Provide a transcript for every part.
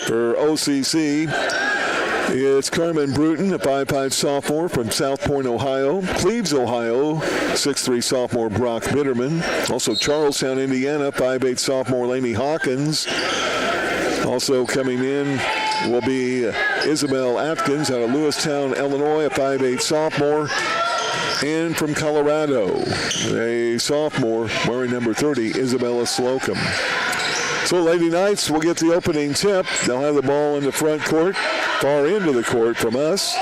For OCC, it's Carmen Bruton, a 5'5" sophomore from South Point, Ohio. Cleves, Ohio, 6'3" sophomore Brock Bitterman. Also Charlestown, Indiana, 5'8" sophomore Lainey Hawkins. Also coming in will be Isabel Atkins out of Lewistown, Illinois, a 5'8" sophomore. And from Colorado, a sophomore wearing number 30, Isabella Slocum. So Lady Knights will get the opening tip. They'll have the ball in the front court, far into the court from us.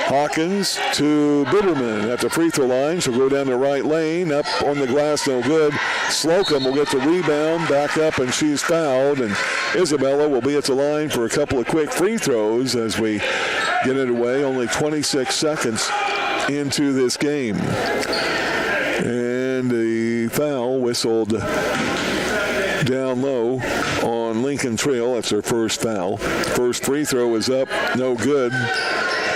Hawkins to Bitterman at the free throw line. She'll go down the right lane, up on the glass, no good. Slocum will get the rebound, back up, and she's fouled. And Isabella will be at the line for a couple of quick free throws as we get it away. Only 26 seconds into this game. And the foul whistled down low on Lincoln Trail. That's their first foul. First free throw is up, no good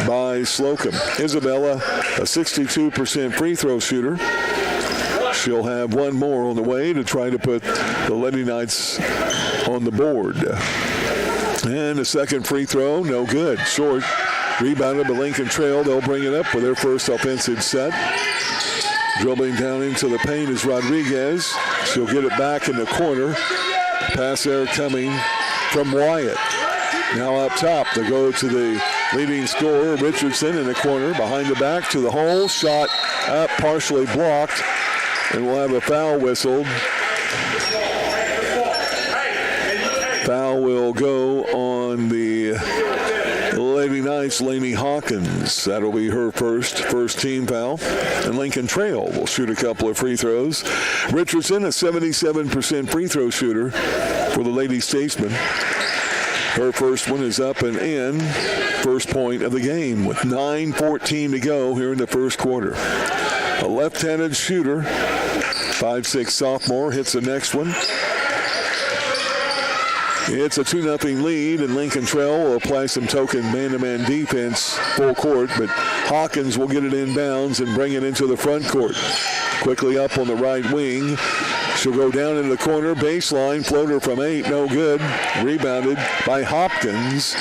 by Slocum. Isabella, a 62% free throw shooter. She'll have one more on the way to try to put the Lady Knights on the board. And the second free throw, no good. Short. Rebounded by Lincoln Trail. They'll bring it up for their first offensive set. Dribbling down into the paint is Rodriguez. She'll get it back in the corner. Pass there coming from Wyatt. Now up top, they go to the leading scorer, Richardson, in the corner. Behind the back to the hole. Shot up, partially blocked. And we'll have a foul whistled. Foul will go on the Lady Knights, Lainey Hawkins. That'll be her first team foul. And Lincoln Trail will shoot a couple of free throws. Richardson, a 77% free throw shooter for the Lady Statesmen. Her first one is up and in. First point of the game with 9:14 to go here in the first quarter. A left-handed shooter, 5'6" sophomore, hits the next one. It's a 2-0 lead, and Lincoln Trail will apply some token man-to-man defense full court, but Hawkins will get it inbounds and bring it into the front court. Quickly up on the right wing. She'll go down into the corner, baseline, floater from 8, no good. Rebounded by Hopkins,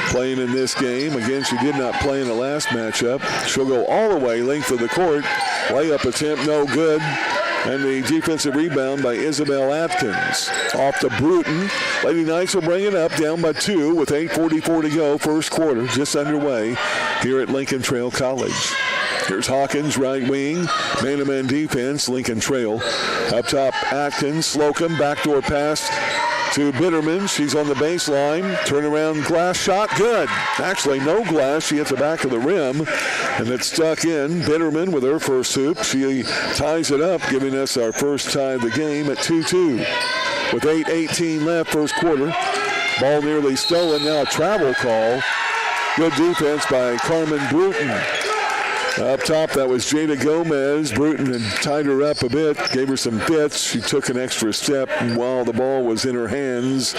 playing in this game. Again, she did not play in the last matchup. She'll go all the way, length of the court. Layup attempt, no good. And the defensive rebound by Isabel Atkins. Off to Bruton. Lady Knights will bring it up, down by 2 with 8:44 to go. First quarter just underway here at Lincoln Trail College. Here's Hawkins, right wing. Man-to-man defense, Lincoln Trail. Up top, Atkins. Slocum, backdoor pass to Bitterman. She's on the baseline. Turnaround glass shot, good. Actually, no glass. She hits the back of the rim, and it's stuck in. Bitterman with her first hoop. She ties it up, giving us our first tie of the game at 2-2. With 8:18 left, first quarter. Ball nearly stolen. Now a travel call. Good defense by Carmen Bruton. Up top, that was Jada Gomez. Bruton had tied her up a bit, gave her some fits. She took an extra step while the ball was in her hands,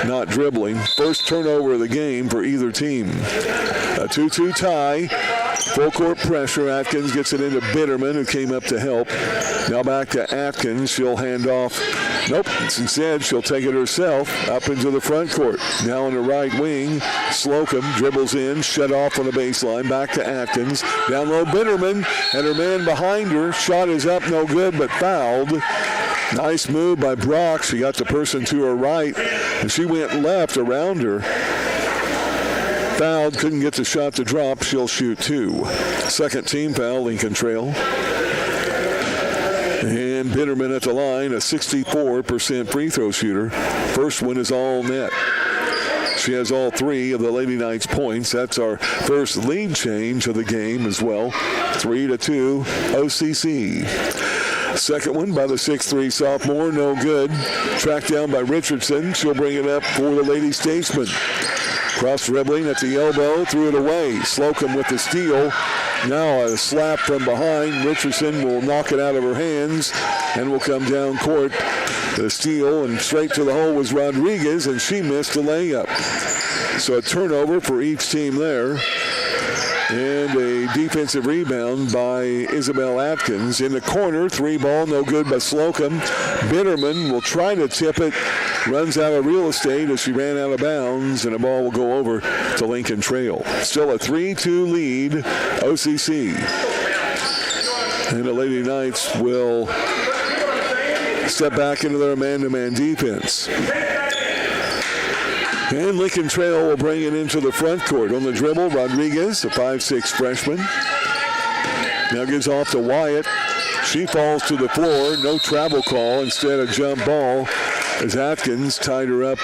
not dribbling. First turnover of the game for either team. A 2-2 tie. Full court pressure. Atkins gets it into Bitterman, who came up to help. Now back to Atkins. She'll hand off. Nope. Instead, she'll take it herself up into the front court. Now on the right wing, Slocum dribbles in, shut off on the baseline. Back to Atkins. Down low, Bitterman, and her man behind her. Shot is up, no good, but fouled. Nice move by Brock. She got the person to her right, and she went left around her. Fouled, couldn't get the shot to drop. She'll shoot 2. Second team foul, Lincoln Trail. And Bitterman at the line, a 64% free throw shooter. First one is all net. She has all 3 of the Lady Knights points. That's our first lead change of the game as well. 3-2 OCC. Second one by the 6'3" sophomore, no good. Tracked down by Richardson. She'll bring it up for the Lady Statesmen. Cross dribbling at the elbow, threw it away. Slocum with the steal. Now a slap from behind. Richardson will knock it out of her hands and will come down court. The steal and straight to the hole was Rodriguez, and she missed a layup. So a turnover for each team there. And a defensive rebound by Isabel Atkins. In the corner, 3 ball, no good by Slocum. Bitterman will try to tip it. Runs out of real estate as she ran out of bounds, and the ball will go over to Lincoln Trail. Still a 3-2 lead, OCC. And the Lady Knights will step back into their man-to-man defense. And Lincoln Trail will bring it into the front court. On the dribble, Rodriguez, a 5'6" freshman. Now gives off to Wyatt. She falls to the floor. No travel call. Instead, a jump ball as Atkins tied her up.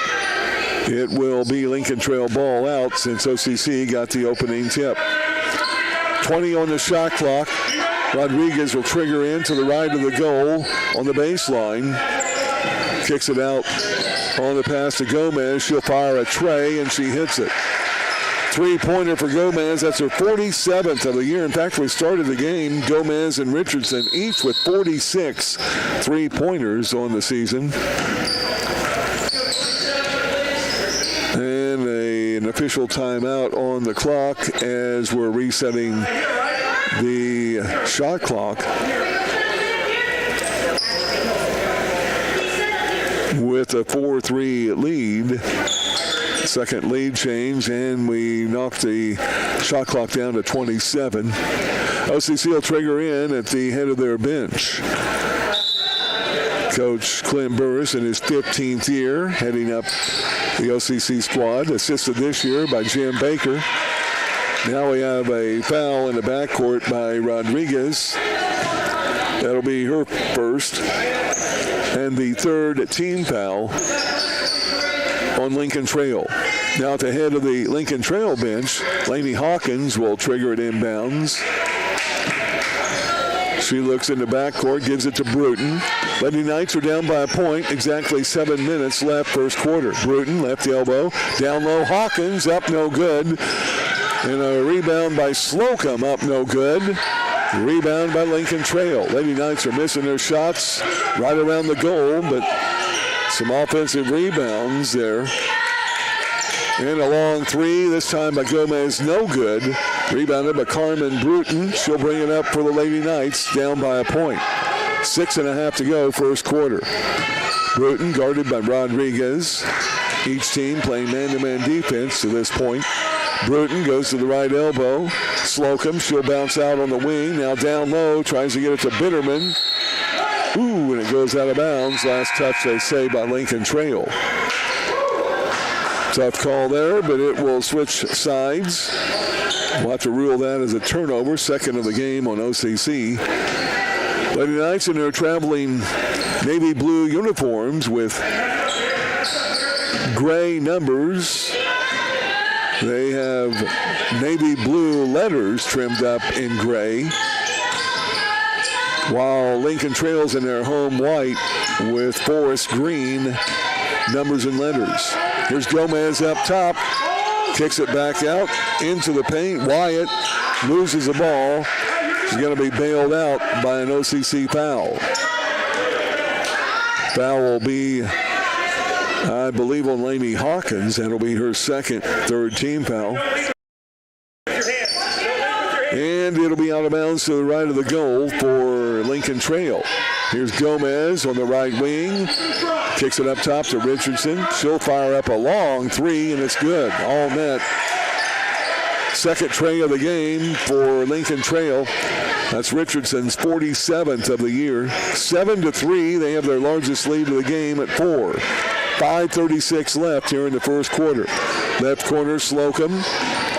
It will be Lincoln Trail ball out since OCC got the opening tip. 20 on the shot clock. Rodriguez will trigger in to the right of the goal on the baseline. Kicks it out on the pass to Gomez. She'll fire a tray, and she hits it. 3-pointer for Gomez. That's her 47th of the year. In fact, we started the game, Gomez and Richardson each with 46 3-pointers on the season. And an official timeout on the clock as we're resetting the shot clock. With a 4-3 lead. Second lead change, and we knocked the shot clock down to 27. OCC will trigger in at the head of their bench. Coach Clint Burris in his 15th year, heading up the OCC squad, assisted this year by Jim Baker. Now we have a foul in the backcourt by Rodriguez. That'll be her first. And the third team foul on Lincoln Trail. Now at the head of the Lincoln Trail bench, Lainey Hawkins will trigger it inbounds. She looks in the backcourt, gives it to Bruton. Lady Knights are down by a point, exactly 7 minutes left first quarter. Bruton, left elbow, down low, Hawkins, up no good. And a rebound by Slocum, up no good. Rebound by Lincoln Trail. Lady Knights are missing their shots right around the goal, but some offensive rebounds there. And a long three, this time by Gomez, no good. Rebounded by Carmen Bruton. She'll bring it up for the Lady Knights, down by a point. 6.5 to go, first quarter. Bruton guarded by Rodriguez. Each team playing man-to-man defense to this point. Bruton goes to the right elbow. Slocum, she'll bounce out on the wing. Now down low, tries to get it to Bitterman. Ooh, and it goes out of bounds. Last touch, they say, by Lincoln Trail. Tough call there, but it will switch sides. We'll have to rule that as a turnover. Second of the game on OCC. Lady Knights in their traveling navy blue uniforms with gray numbers. They have navy blue letters trimmed up in gray, while Lincoln Trail's in their home white with forest green numbers and letters. Here's Gomez up top, kicks it back out into the paint. Wyatt loses the ball. She's going to be bailed out by an OCC foul. Foul will be, I believe, on Lainey Hawkins. That'll be her second, third team foul. And it'll be out of bounds to the right of the goal for Lincoln Trail. Here's Gomez on the right wing. Kicks it up top to Richardson. She'll fire up a long three, and it's good. All net. Second tray of the game for Lincoln Trail. That's Richardson's 47th of the year. 7-3. They have their largest lead of the game at 4. 5:36 left here in the first quarter. Left corner, Slocum.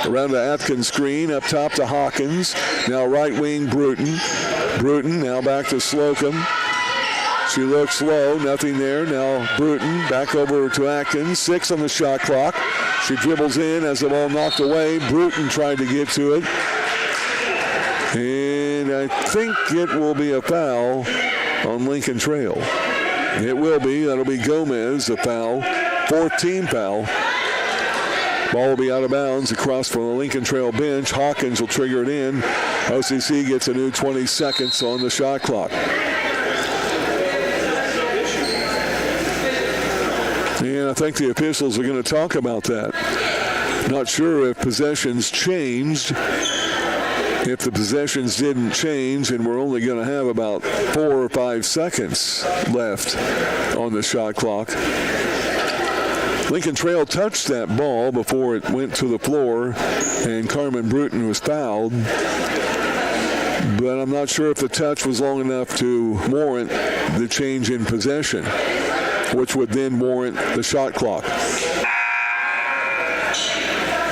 Around the Atkins screen, up top to Hawkins. Now right wing, Bruton. Bruton now back to Slocum. She looks low, nothing there. Now Bruton back over to Atkins. 6 on the shot clock. She dribbles in as the ball knocked away. Bruton tried to get to it. And I think it will be a foul on Lincoln Trail. It will be. That'll be Gomez, a foul. Fourth team foul. Ball will be out of bounds across from the Lincoln Trail bench. Hawkins will trigger it in. OCC gets a new 20 seconds on the shot clock. And I think the officials are going to talk about that. Not sure if possessions changed if the possessions didn't change, and we're only going to have about 4 or 5 seconds left on the shot clock. Lincoln Trail touched that ball before it went to the floor, and Carmen Bruton was fouled. But I'm not sure if the touch was long enough to warrant the change in possession, which would then warrant the shot clock.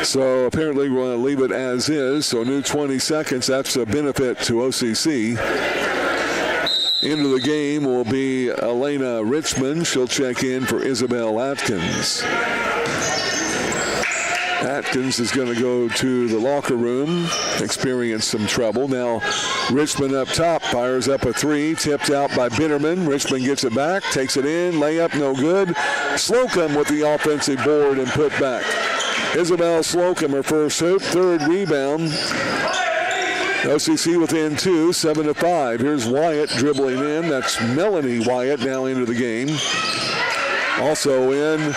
So apparently we're going to leave it as is. So a new 20 seconds. That's a benefit to OCC. Into the game will be Elena Richmond. She'll check in for Isabel Atkins. Atkins is going to go to the locker room, experience some trouble. Now Richmond up top, fires up a three, tipped out by Bitterman. Richmond gets it back, takes it in, layup no good. Slocum with the offensive board and put back. Isabel Slocum, her first hoop, third rebound. OCC within 2, 7-5. Here's Wyatt dribbling in. That's Melanie Wyatt now into the game. Also in.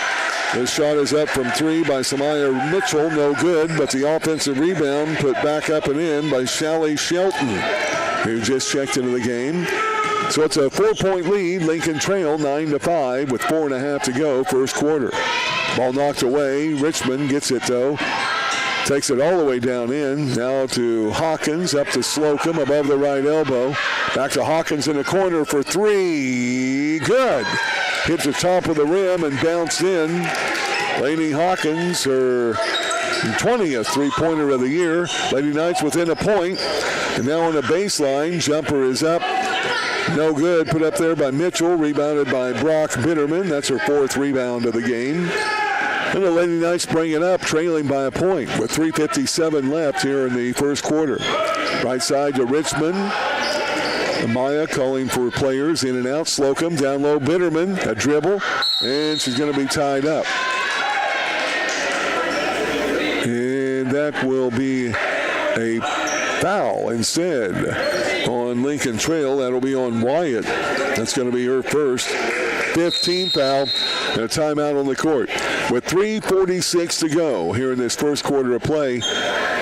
The shot is up from 3 by Samaya Mitchell. No good, but the offensive rebound put back up and in by Shelly Shelton, who just checked into the game. So it's a 4-point lead. Lincoln Trail 9-5 with 4.5 to go first quarter. Ball knocked away. Richmond gets it though. Takes it all the way down in. Now to Hawkins, up to Slocum, above the right elbow. Back to Hawkins in the corner for 3. Good. Hits the top of the rim and bounced in. Lainey Hawkins, her 20th three-pointer of the year. Lady Knights within a point. And now on the baseline, jumper is up. No good. Put up there by Mitchell. Rebounded by Brock Bitterman. That's her 4th rebound of the game. And the Lady Knights bring it up, trailing by a point with 3:57 left here in the first quarter. Right side to Richmond. Amaya calling for players in and out. Slocum down low. Bitterman, a dribble, and she's going to be tied up. And that will be a foul instead on Lincoln Trail. That'll be on Wyatt. That's going to be her first. 15th foul and a timeout on the court. With 3:46 to go here in this first quarter of play.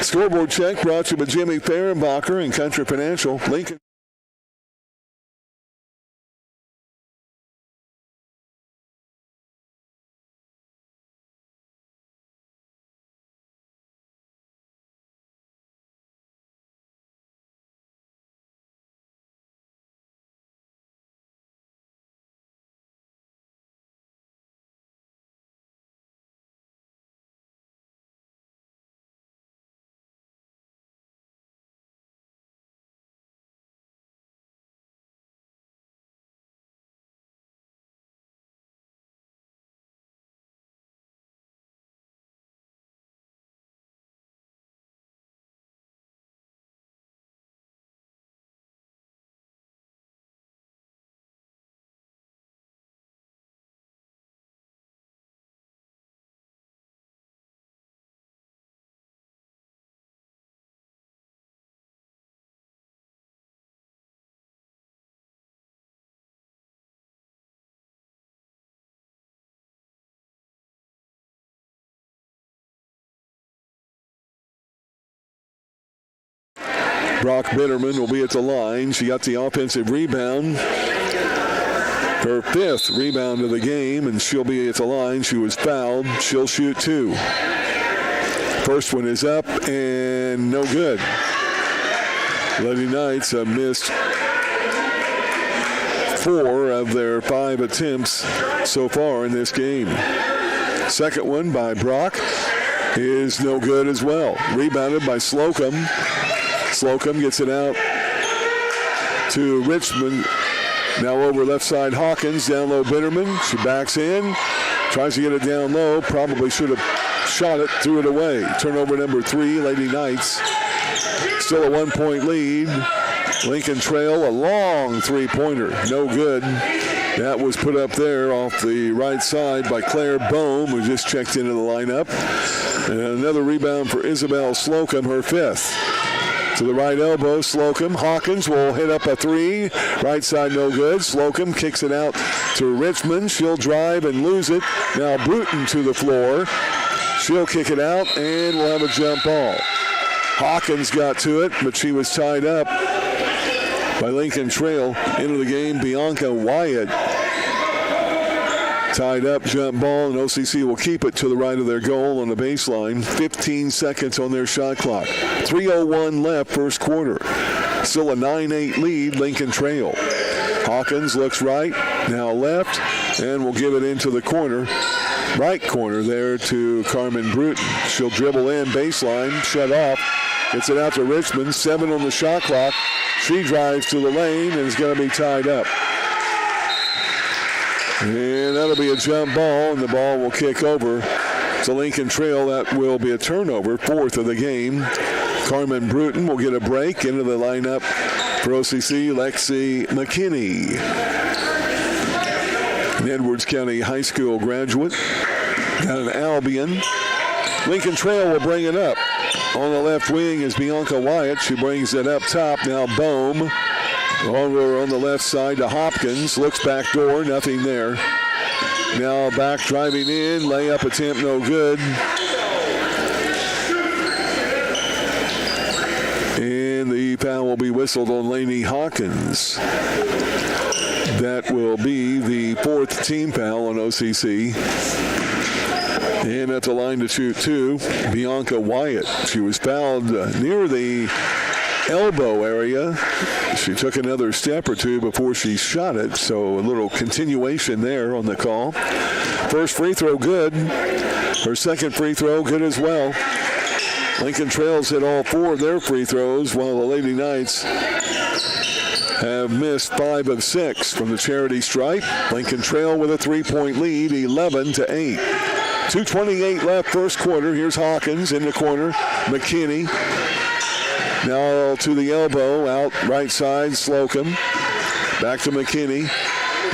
Scoreboard check brought to you by Jimmy Fehrenbacher and Country Financial. Lincoln. Brock Bitterman will be at the line. She got the offensive rebound. Her 5th rebound of the game, and she'll be at the line. She was fouled. She'll shoot 2. First one is up and no good. Lady Knights have missed 4 of their 5 attempts so far in this game. Second one by Brock is no good as well. Rebounded by Slocum. Slocum gets it out to Richmond. Now over left side, Hawkins. Down low, Bitterman. She backs in. Tries to get it down low. Probably should have shot it. Threw it away. Turnover number 3, Lady Knights. Still a 1-point lead. Lincoln Trail, a long three-pointer. No good. That was put up there off the right side by Claire Bohm, who just checked into the lineup. And another rebound for Isabel Slocum, her 5th. To the right elbow, Slocum. Hawkins will hit up a 3. Right side, no good. Slocum kicks it out to Richmond. She'll drive and lose it. Now Bruton to the floor. She'll kick it out, and we'll have a jump ball. Hawkins got to it, but she was tied up by Lincoln Trail. Into the game, Bianca Wyatt. Tied up, jump ball, and OCC will keep it to the right of their goal on the baseline. 15 seconds on their shot clock. 3:01 left, first quarter. Still a 9-8 lead, Lincoln Trail. Hawkins looks right, now left, and will give it into the corner. Right corner there to Carmen Bruton. She'll dribble in, baseline, shut off. Gets it out to Richmond, 7 on the shot clock. She drives to the lane and is going to be tied up. And that'll be a jump ball, and the ball will kick over to Lincoln Trail. That will be a turnover, 4th of the game. Carmen Bruton will get a break into the lineup for OCC, Lexi McKinney. An Edwards County High School graduate. Got an Albion. Lincoln Trail will bring it up. On the left wing is Bianca Wyatt. She brings it up top. Now Bohm. Over on the left side to Hopkins. Looks back door. Nothing there. Now back driving in. Layup attempt no good. And the foul will be whistled on Lainey Hawkins. That will be the 4th team foul on OCC. And at the line to shoot 2, Bianca Wyatt. She was fouled near the elbow area. She took another step or two before she shot it, so a little continuation there on the call. First free throw good. Her second free throw good as well. Lincoln Trail's hit all 4 of their free throws, while the Lady Knights have missed 5 of 6 from the charity stripe. Lincoln Trail with a 3-point lead, 11-8. 2:28 left, first quarter. Here's Hawkins in the corner. McKinney. Now to the elbow, out right side, Slocum. Back to McKinney.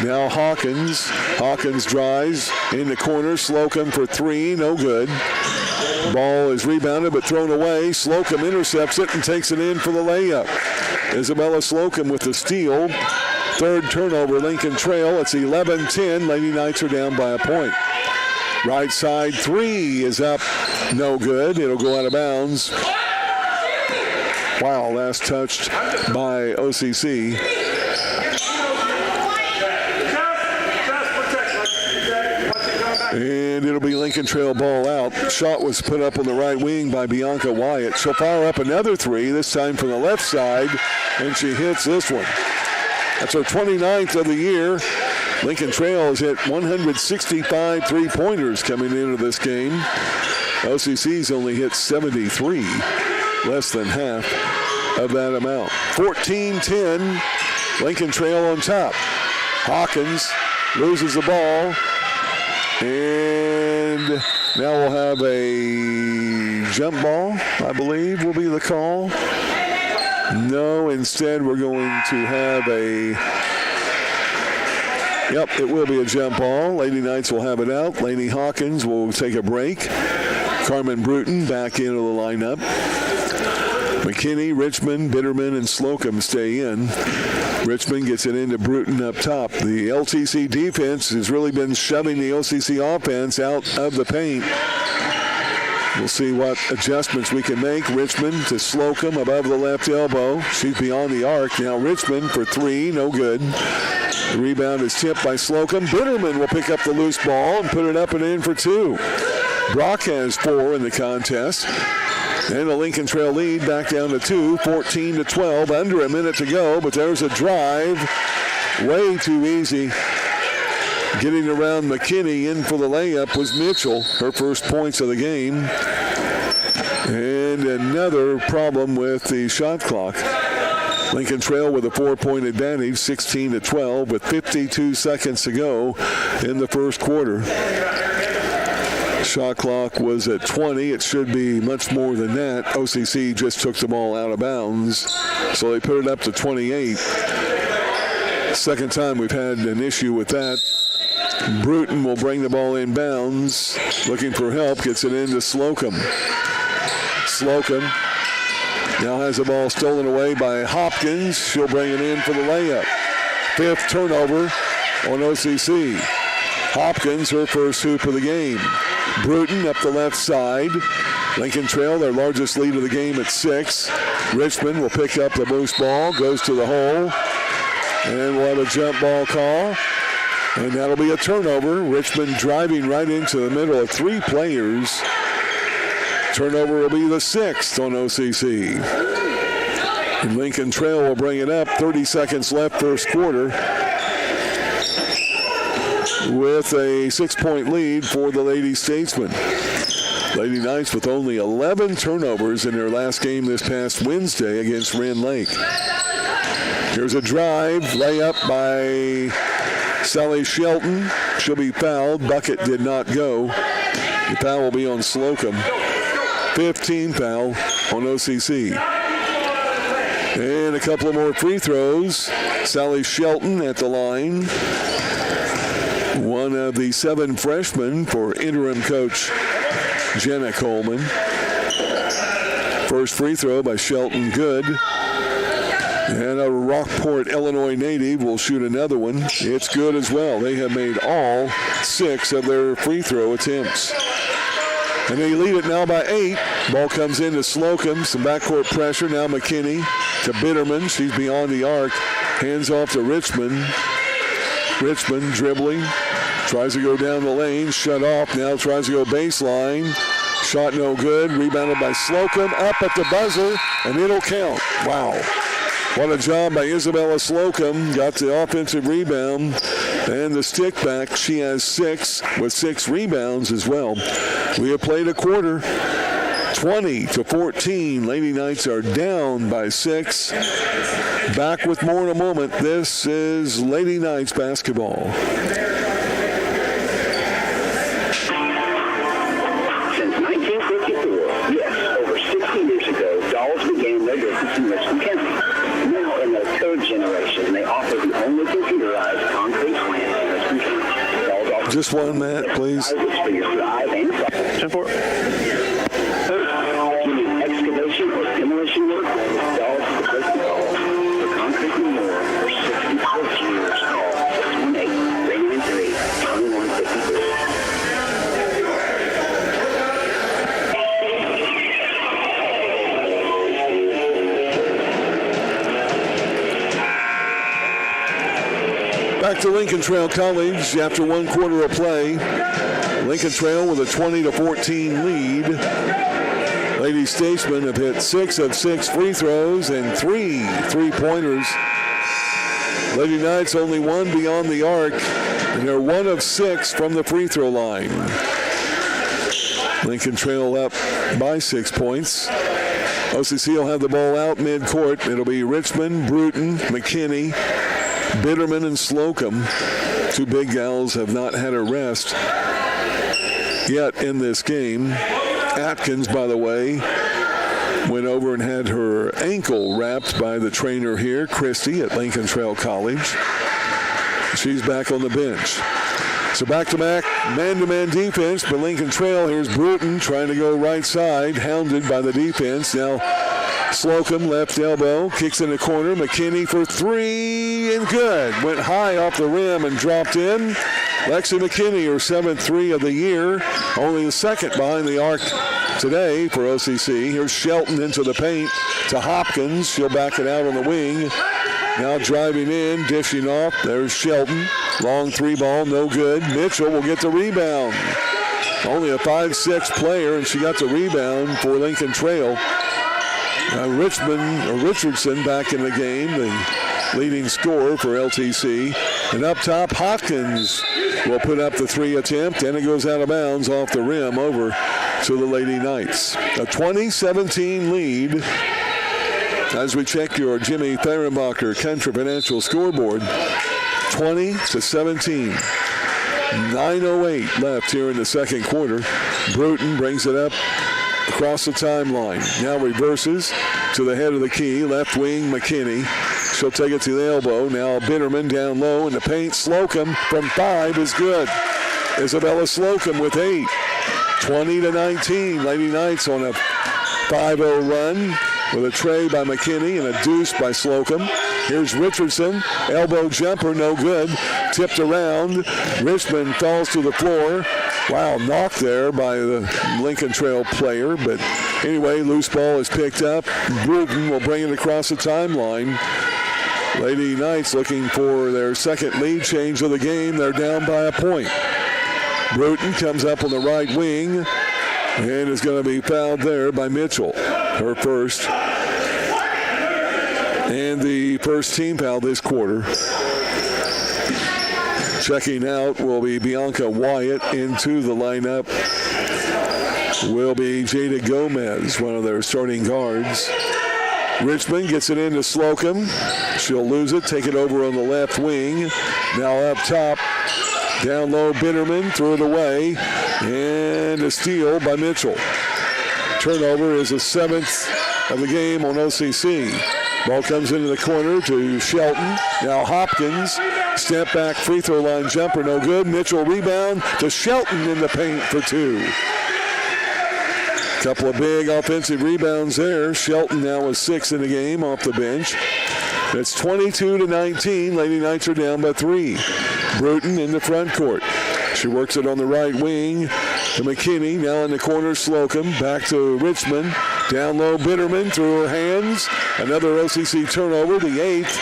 Now Hawkins. Hawkins drives in the corner. Slocum for 3, no good. Ball is rebounded but thrown away. Slocum intercepts it and takes it in for the layup. Isabella Slocum with the steal. 3rd turnover, Lincoln Trail. It's 11-10. Lady Knights are down by a point. Right side 3 is up, no good. It'll go out of bounds. Wow, last touched by OCC. And it'll be Lincoln Trail ball out. Shot was put up on the right wing by Bianca Wyatt. She'll fire up another 3, this time from the left side, and she hits this one. That's her 29th of the year. Lincoln Trail has hit 165 three-pointers coming into this game. OCC's only hit 73, less than half of that amount. 14-10, Lincoln Trail on top. Hawkins loses the ball, and now we'll have a jump ball, I believe will be the call. No, instead we're going to have a... Yep, it will be a jump ball. Lady Knights will have it out. Lainey Hawkins will take a break. Carmen Bruton back into the lineup. McKinney, Richmond, Bitterman, and Slocum stay in. Richmond gets it into Bruton up top. The LTC defense has really been shoving the OCC offense out of the paint. We'll see what adjustments we can make. Richmond to Slocum above the left elbow. She's beyond the arc. Now Richmond for 3, no good. The rebound is tipped by Slocum. Bitterman will pick up the loose ball and put it up and in for 2. Brock has 4 in the contest. And the Lincoln Trail lead back down to 2, 14-12, under a minute to go, but there's a drive. Way too easy. Getting around McKinney in for the layup was Mitchell, her first points of the game. And another problem with the shot clock. Lincoln Trail with a 4-point advantage, 16-12, with 52 seconds to go in the first quarter. Shot clock was at 20. It should be much more than that. OCC just took the ball out of bounds, so they put it up to 28. Second time we've had an issue with that. Bruton will bring the ball in bounds, looking for help, gets it into Slocum. Slocum now has the ball stolen away by Hopkins. She'll bring it in for the layup. 5th turnover on OCC. Hopkins, her first hoop of the game. Bruton up the left side. Lincoln Trail, their largest lead of the game at 6. Richmond will pick up the loose ball, goes to the hole, and we'll have a jump ball call. And that'll be a turnover. Richmond driving right into the middle of 3 players. Turnover will be the 6th on OCC. And Lincoln Trail will bring it up. 30 seconds left first quarter, with a 6-point lead for the Lady Statesmen. Lady Knights with only 11 turnovers in their last game this past Wednesday against Wren Lake. Here's a drive, layup by Sally Shelton. She'll be fouled. Bucket did not go. The foul will be on Slocum. 15 foul on OCC. And a couple of more free throws. Sally Shelton at the line. One of the 7 freshmen for interim coach Jenna Coleman. First free throw by Shelton, good. And a Rockport, Illinois native will shoot another one. It's good as well. They have made all 6 of their free throw attempts. And they lead it now by 8. Ball comes into Slocum. Some backcourt pressure. Now McKinney to Bitterman. She's beyond the arc. Hands off to Richmond. Richmond dribbling. Tries to go down the lane. Shut off. Now tries to go baseline. Shot no good. Rebounded by Slocum. Up at the buzzer. And it'll count. Wow. What a job by Isabella Slocum. Got the offensive rebound and the stick back. She has 6 with 6 rebounds as well. We have played a quarter. 20-14. Lady Knights are down by 6. Back with more in a moment. This is Lady Knights basketball. Since 1954, yes, over 60 years ago, Dolls began their business in Richland County. Now in their 3rd generation, they offer the only computerized concrete plant in Richland County. Dolls offer just one, Matt, please. for your drive and 10-4. You need excavation or demolition work? Dolls is the place to call. For concrete and more, for 66 years, call 618-393-2153. Back to Lincoln Trail College after 1 quarter of play. Lincoln Trail with a 20-14 lead. Lady Statesmen have hit 6 of 6 free throws and 3 3-pointers. Lady Knights only 1 beyond the arc, and they're 1 of 6 from the free throw line. Lincoln Trail up by 6 points. OCC will have the ball out midcourt. It'll be Richmond, Bruton, McKinney, Bitterman, and Slocum. 2 big gals have not had a rest yet in this game. Atkins, by the way, went over and had her ankle wrapped by the trainer here, Christie, at Lincoln Trail College. She's back on the bench. So back-to-back man-to-man defense by Lincoln Trail. Here's Bruton trying to go right side, hounded by the defense. Now Slocum, left elbow, kicks in the corner. McKinney for 3, and good. Went high off the rim and dropped in. Lexi McKinney, her 7th 3 of the year. Only the 2nd behind the arc today for OCC. Here's Shelton into the paint to Hopkins. She'll back it out on the wing. Now driving in, dishing off. There's Shelton. Long 3 ball, no good. Mitchell will get the rebound. Only a 5'6" player, and she got the rebound for Lincoln Trail. Richardson back in the game, the leading scorer for LTC. And up top, Hopkins will put up the 3 attempt, and it goes out of bounds off the rim over to the Lady Knights. A 20-17 lead as we check your Jimmy Fehrenbacher Country Financial scoreboard. 20-17. 9:08 left here in the second quarter. Bruton brings it up across the timeline. Now reverses to the head of the key. Left wing, McKinney. She'll take it to the elbow. Now Bitterman down low in the paint. Slocum from 5 is good. Isabella Slocum with 8. 20-19. Lady Knights on a 5-0 run with a tray by McKinney and a deuce by Slocum. Here's Richardson. Elbow jumper, no good. Tipped around. Richmond falls to the floor. Wow, knocked there by the Lincoln Trail player. But anyway, loose ball is picked up. Bruton will bring it across the timeline. Lady Knights looking for their second lead change of the game. They're down by a point. Bruton comes up on the right wing and is going to be fouled there by Mitchell. Her first. And the first team foul this quarter. Checking out will be Bianca Wyatt. Into the lineup will be Jada Gomez, one of their starting guards. Richmond gets it into Slocum. She'll lose it, take it over on the left wing. Now up top, down low, Bitterman, threw it away, and a steal by Mitchell. Turnover is the 7th of the game on OCC. Ball comes into the corner to Shelton. Now Hopkins, step back free throw line jumper, no good. Mitchell rebound to Shelton in the paint for 2. Couple of big offensive rebounds there. Shelton now with 6 in the game off the bench. It's 22-19. Lady Knights are down by 3. Bruton in the front court. She works it on the right wing to McKinney. Now in the corner, Slocum. Back to Richmond. Down low, Bitterman through her hands. Another OCC turnover, the 8th.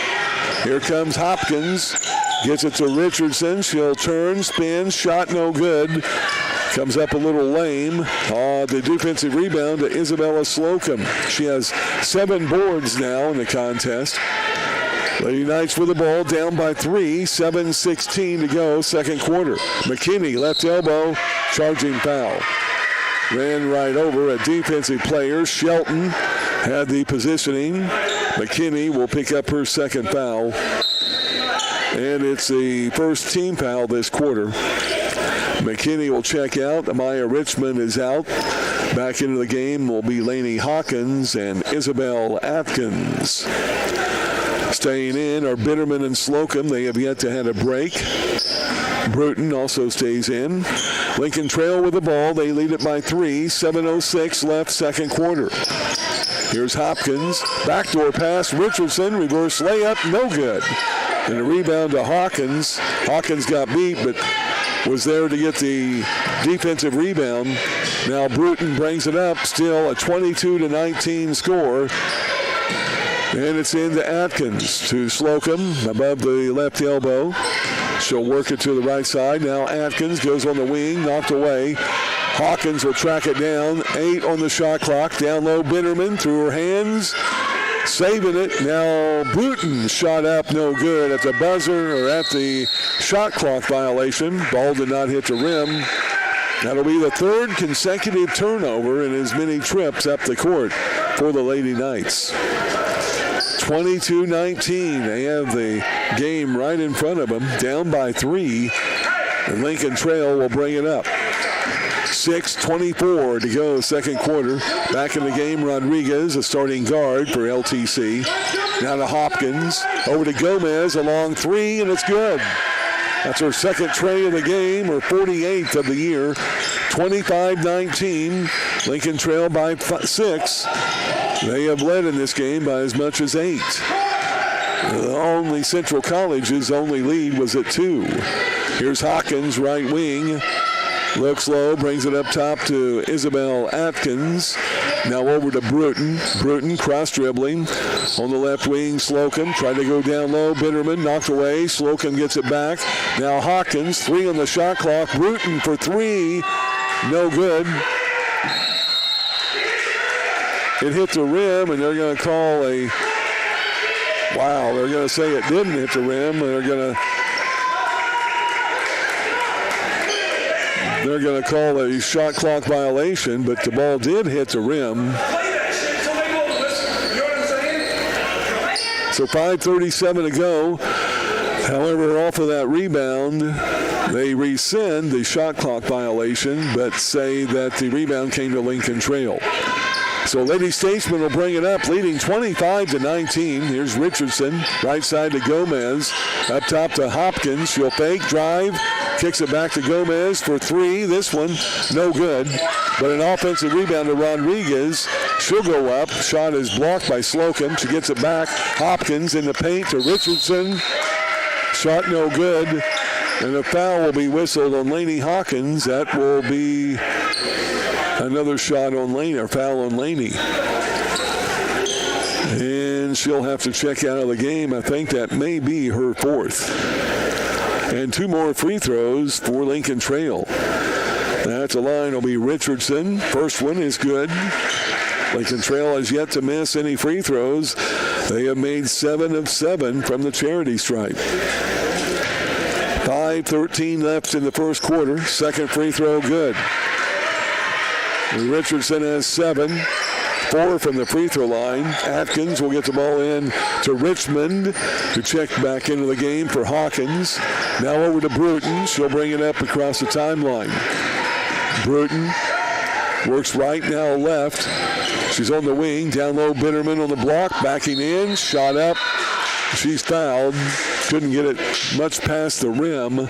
Here comes Hopkins. Gets it to Richardson. She'll turn, spin, shot no good. Comes up a little lame. The defensive rebound to Isabella Slocum. She has 7 boards now in the contest. Lady Knights with the ball, down by 3. 7:16 to go, second quarter. McKinney, left elbow, charging foul. Ran right over a defensive player. Shelton had the positioning. McKinney will pick up her second foul. And it's the first team foul this quarter. McKinney will check out. Amaya Richmond is out. Back into the game will be Lainey Hawkins and Isabel Atkins. Staying in are Bitterman and Slocum. They have yet to have a break. Bruton also stays in. Lincoln Trail with the ball. They lead it by 3. 7:06 left, second quarter. Here's Hopkins. Backdoor pass. Richardson. Reverse layup. No good. And a rebound to Hawkins. Hawkins got beat, but was there to get the defensive rebound. Now Bruton brings it up. Still a 22-19 score. And it's into Atkins to Slocum above the left elbow. She'll work it to the right side. Now Atkins goes on the wing, knocked away. Hawkins will track it down. 8 on the shot clock. Down low, Bitterman through her hands. Saving it. Now Bruton shot up, no good at the buzzer or at the shot clock violation. Ball did not hit the rim. That'll be the 3rd consecutive turnover in as many trips up the court for the Lady Knights. 22-19. They have the game right in front of them, down by 3. And Lincoln Trail will bring it up. 6:24 to go, second quarter. Back in the game, Rodriguez, a starting guard for LTC. Now to Hopkins. Over to Gomez, a long 3, and it's good. That's her second tray of the game, her 48th of the year. 25-19. Lincoln Trail by 6. They have led in this game by as much as 8. Only Central College's only lead was at 2. Here's Hawkins, right wing. Looks low, brings it up top to Isabel Atkins. Now over to Bruton. Bruton cross-dribbling. On the left wing, Slocum tried to go down low. Bitterman knocked away. Slocum gets it back. Now Hawkins, 3 on the shot clock. Bruton for 3. No good. It hit the rim, and they're going to call a... Wow, they're going to say it didn't hit the rim. They're going to call a shot clock violation, but the ball did hit the rim. So 5:37 to go. However, off of that rebound, they rescind the shot clock violation, but say that the rebound came to Lincoln Trail. So Lady Statesmen will bring it up, leading 25-19. Here's Richardson, right side to Gomez. Up top to Hopkins. She'll fake, drive, kicks it back to Gomez for 3. This one, no good. But an offensive rebound to Rodriguez. She'll go up. Shot is blocked by Slocum. She gets it back. Hopkins in the paint to Richardson. Shot no good. And a foul will be whistled on Lainey Hawkins. That will be another shot on Laney, or foul on Laney. And she'll have to check out of the game. I think that may be her fourth. And 2 more free throws for Lincoln Trail. That's a line will be Richardson. First one is good. Lincoln Trail has yet to miss any free throws. They have made 7 of 7 from the charity stripe. 5:13 left in the first quarter. Second free throw good. Richardson has 7. 4 from the free throw line. Atkins will get the ball in to Richmond to check back into the game for Hawkins. Now over to Bruton. She'll bring it up across the timeline. Bruton works right, now left. She's on the wing. Down low, Bitterman on the block. Backing in. Shot up. She's fouled. Couldn't get it much past the rim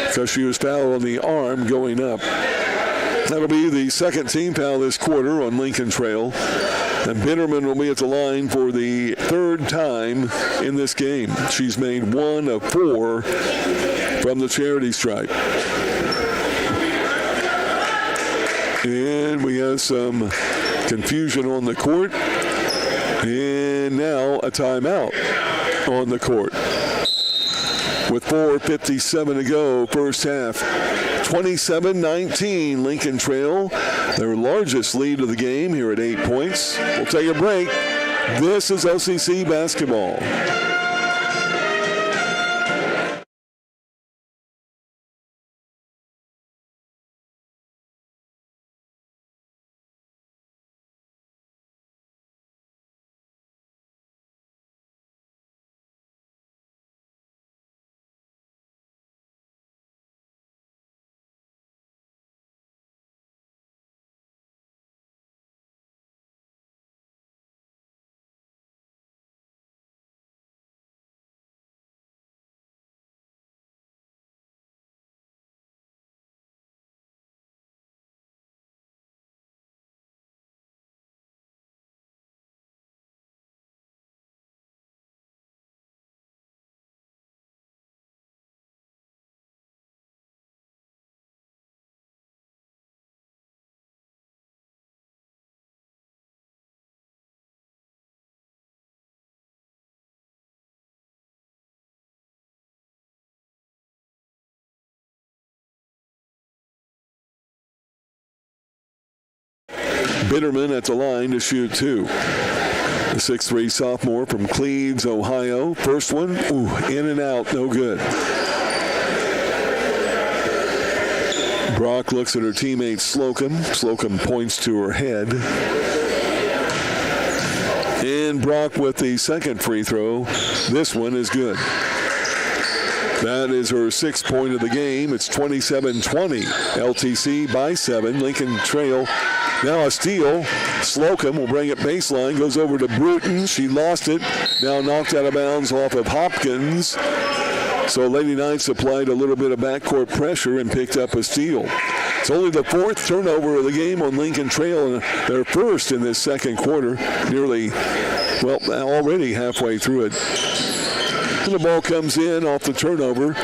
because she was fouled on the arm going up. That'll be the second team foul this quarter on Lincoln Trail. And Bitterman will be at the line for the third time in this game. She's made 1 of 4 from the charity stripe. And we have some confusion on the court. And now a timeout on the court. With 4:57 to go, first half. 27-19, Lincoln Trail, their largest lead of the game here at 8 points. We'll take a break. This is OCC basketball. Bitterman at the line to shoot 2. The 6'3" sophomore from Cleves, Ohio. First one, in and out, no good. Brock looks at her teammate Slocum. Slocum points to her head. And Brock with the second free throw. This one is good. That is her 6th point of the game. It's 27-20. LTC by 7. Lincoln Trail. Now a steal. Slocum will bring it baseline. Goes over to Bruton. She lost it. Now knocked out of bounds off of Hopkins. So Lady Knights applied a little bit of backcourt pressure and picked up a steal. It's only the 4th turnover of the game on Lincoln Trail, and their first in this second quarter. Nearly, already halfway through it. And the ball comes in off the turnover.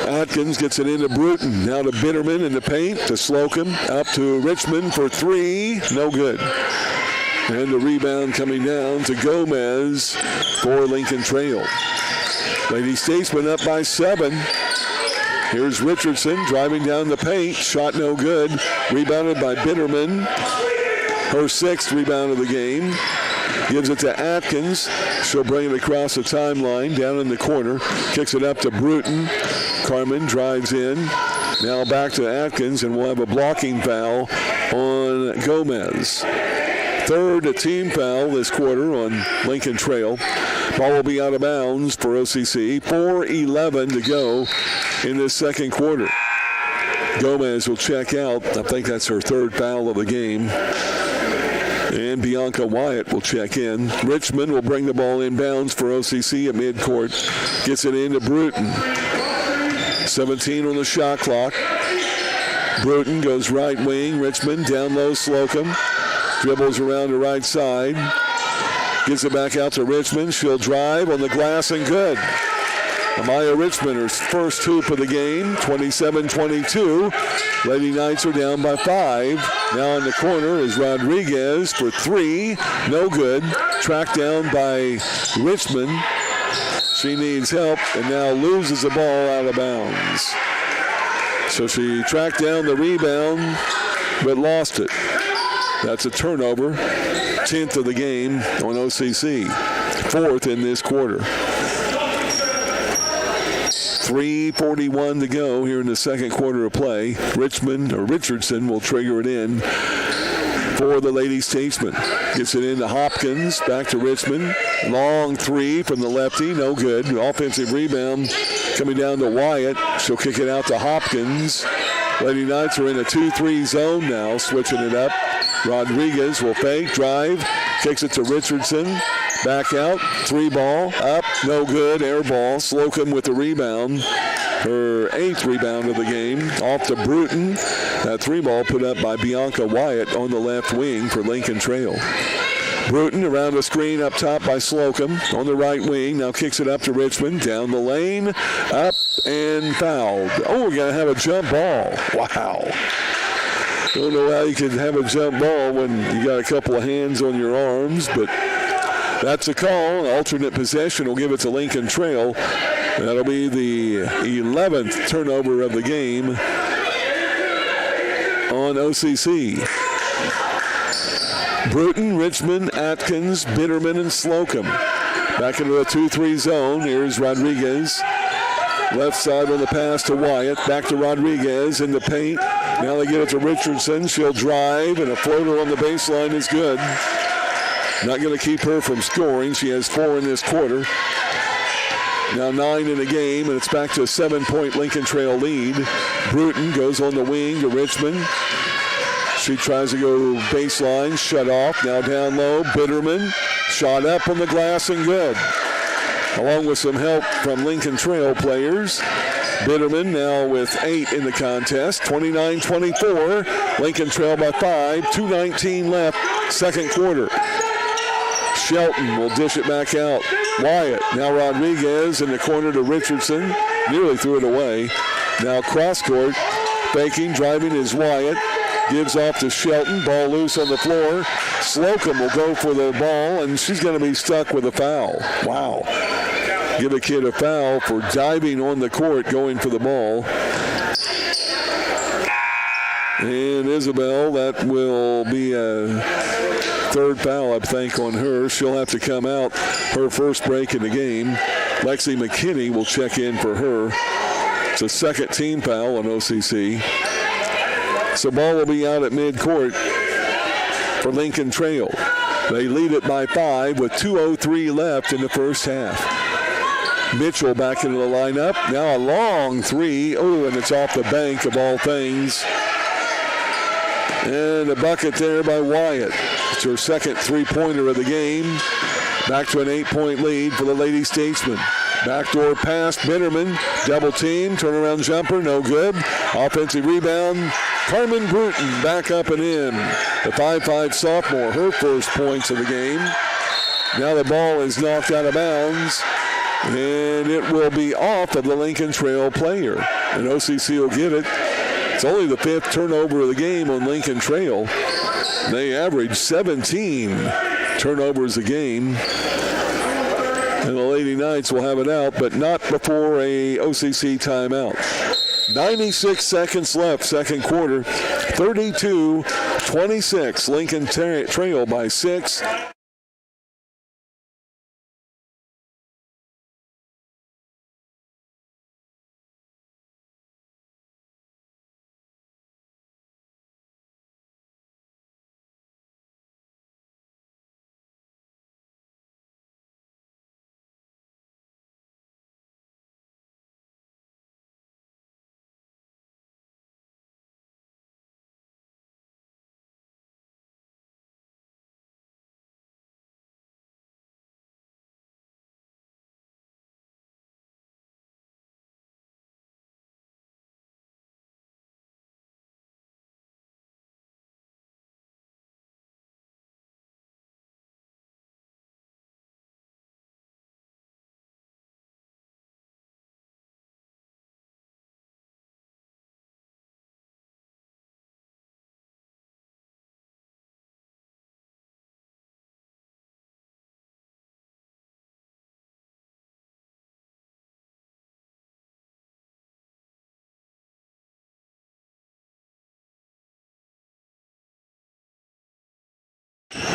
Atkins gets it into Bruton. Now to Bitterman in the paint, to Slocum, up to Richmond for 3. No good. And the rebound coming down to Gomez for Lincoln Trail. Lady Statesmen up by 7. Here's Richardson driving down the paint. Shot no good. Rebounded by Bitterman. Her 6th rebound of the game. Gives it to Atkins. She'll bring it across the timeline, down in the corner. Kicks it up to Bruton. Carmen drives in. Now back to Atkins, and we'll have a blocking foul on Gomez. 3rd team foul this quarter on Lincoln Trail. Ball will be out of bounds for OCC. 4:11 to go in this second quarter. Gomez will check out. I think that's her 3rd foul of the game. And Bianca Wyatt will check in. Richmond will bring the ball inbounds for OCC at midcourt. Gets it into Bruton. 17 on the shot clock. Bruton goes right wing. Richmond down low, Slocum. Dribbles around the right side. Gets it back out to Richmond. She'll drive on the glass and good. Amaya Richmonder's first hoop of the game, 27-22. Lady Knights are down by 5. Now in the corner is Rodriguez for 3. No good. Tracked down by Richmond. She needs help and now loses the ball out of bounds. So she tracked down the rebound but lost it. That's a turnover. 10th of the game on OCC. 4th in this quarter. 3:41 to go here in the second quarter of play. Richardson will trigger it in for the Lady Statesmen. Gets it into Hopkins, back to Richmond. Long 3 from the lefty, no good. Offensive rebound coming down to Wyatt. She'll kick it out to Hopkins. Lady Knights are in a 2-3 zone now, switching it up. Rodriguez will fake, drive, kicks it to Richardson. Back out, 3 ball, up, no good, air ball. Slocum with the rebound. Her 8th rebound of the game. Off to Bruton. That 3 ball put up by Bianca Wyatt on the left wing for Lincoln Trail. Bruton around the screen up top by Slocum on the right wing. Now kicks it up to Richmond. Down the lane, up and fouled. Oh, we're going to have a jump ball. Wow. Don't know how you can have a jump ball when you got a couple of hands on your arms, but that's a call. Alternate possession will give it to Lincoln Trail. That'll be the 11th turnover of the game on OCC. Bruton, Richmond, Atkins, Bitterman, and Slocum. Back into a 2-3 zone. Here's Rodriguez. Left side on the pass to Wyatt. Back to Rodriguez in the paint. Now they get it to Richardson. She'll drive, and a floater on the baseline is good. Not going to keep her from scoring. She has 4 in this quarter. Now 9 in the game, and it's back to a 7-point Lincoln Trail lead. Bruton goes on the wing to Richmond. She tries to go baseline, shut off. Now down low, Bitterman. Shot up on the glass and good. Along with some help from Lincoln Trail players. Bitterman now with 8 in the contest. 29-24. Lincoln Trail by 5. 2:19 left, second quarter. Shelton will dish it back out. Wyatt, now Rodriguez in the corner to Richardson. Nearly threw it away. Now cross court. Faking, driving is Wyatt. Gives off to Shelton. Ball loose on the floor. Slocum will go for the ball, and she's going to be stuck with a foul. Wow. Give a kid a foul for diving on the court, going for the ball. And Isabel, that will be a third foul, I think, on her. She'll have to come out her first break in the game. Lexi McKinney will check in for her. It's a second team foul on OCC. So ball will be out at midcourt for Lincoln Trail. They lead it by 5 with 2:03 left in the first half. Mitchell back into the lineup. Now a long 3. Oh, and it's off the bank of all things. And a bucket there by Wyatt. It's her second 3-pointer of the game. Back to an 8-point lead for the Lady Statesmen. Backdoor pass, Bitterman, double team, turnaround jumper, no good. Offensive rebound, Carmen Bruton back up and in. The 5'5 sophomore, her first points of the game. Now the ball is knocked out of bounds, and it will be off of the Lincoln Trail player. And OCC will get it. It's only the 5th turnover of the game on Lincoln Trail. They average 17 turnovers a game. And the Lady Knights will have it out, but not before a OCC timeout. 96 seconds left, second quarter. 32-26. Lincoln Trail by 6.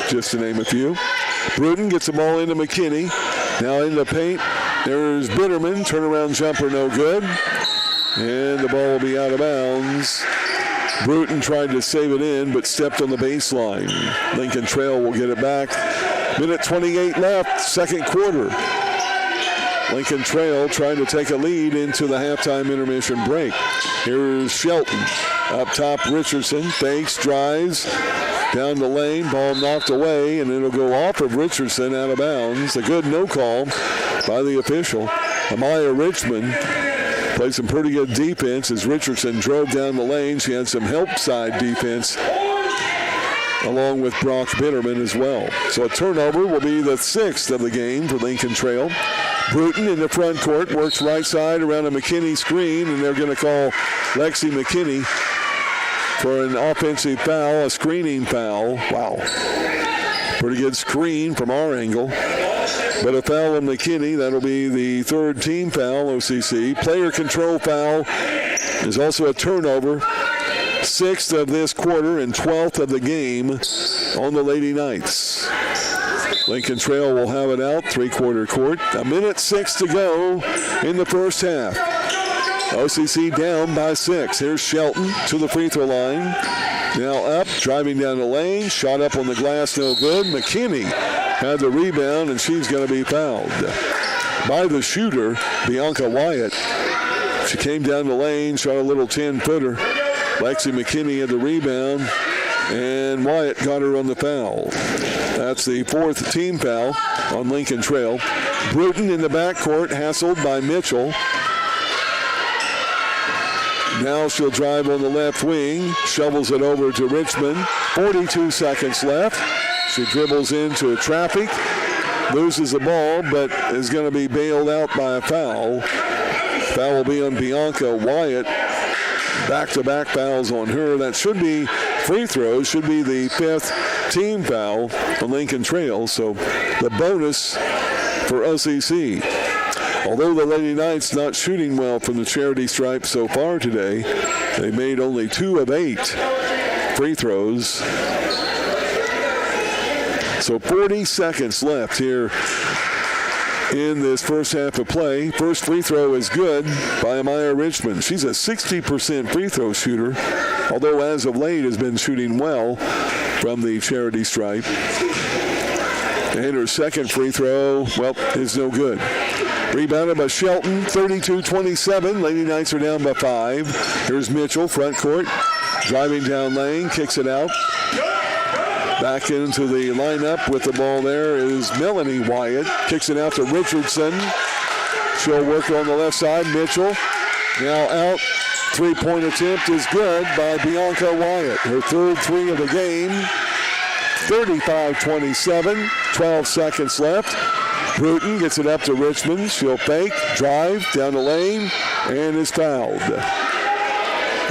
just to name a few. Bruton gets the ball into McKinney. Now in the paint, there's Bitterman. Turnaround jumper, no good. And the ball will be out of bounds. Bruton tried to save it in, but stepped on the baseline. Lincoln Trail will get it back. Minute 28 left, second quarter. Lincoln Trail trying to take a lead into the halftime intermission break. Here's Shelton. Up top, Richardson. Fakes, drives. Down the lane, ball knocked away, and it'll go off of Richardson out of bounds. A good no call by the official. Amaya Richmond played some pretty good defense as Richardson drove down the lane. She had some help side defense along with Brock Bitterman as well. So a turnover will be the 6th of the game for Lincoln Trail. Bruton in the front court works right side around a McKinney screen, and they're going to call Lexi McKinney for an offensive foul, a screening foul. Wow. Pretty good screen from our angle. But a foul on McKinney. That'll be the 3rd team foul, OCC. Player control foul is also a turnover. 6th of this quarter and 12th of the game on the Lady Knights. Lincoln Trail will have it out, three-quarter court. 1:06 to go in the first half. OCC down by 6. Here's Shelton to the free throw line. Now up, driving down the lane. Shot up on the glass, no good. McKinney had the rebound, and she's going to be fouled by the shooter, Bianca Wyatt. She came down the lane, shot a little 10-footer. Lexi McKinney had the rebound, and Wyatt got her on the foul. That's the 4th team foul on Lincoln Trail. Bruton in the backcourt, hassled by Mitchell. Now she'll drive on the left wing, shovels it over to Richmond. 42 seconds left. She dribbles into traffic, loses the ball, but is going to be bailed out by a foul. Foul will be on Bianca Wyatt. Back-to-back fouls on her. That should be free throws, should be the 5th team foul on Lincoln Trail. So the bonus for OCC. Although the Lady Knights not shooting well from the charity stripe so far today, they made only 2 of 8 free throws. So 40 seconds left here in this first half of play. First free throw is good by Amaya Richmond. She's a 60% free throw shooter, although as of late has been shooting well from the charity stripe. And her second free throw, well, is no good. Rebounded by Shelton, 32-27. Lady Knights are down by 5. Here's Mitchell, front court, driving down lane, kicks it out. Back into the lineup with the ball there is Melanie Wyatt. Kicks it out to Richardson. She'll work on the left side. Mitchell now out. Three-point attempt is good by Bianca Wyatt. Her 3rd 3 of the game. 35-27. 12 seconds left. Bruton gets it up to Richmond. She'll fake, drive down the lane, and is fouled.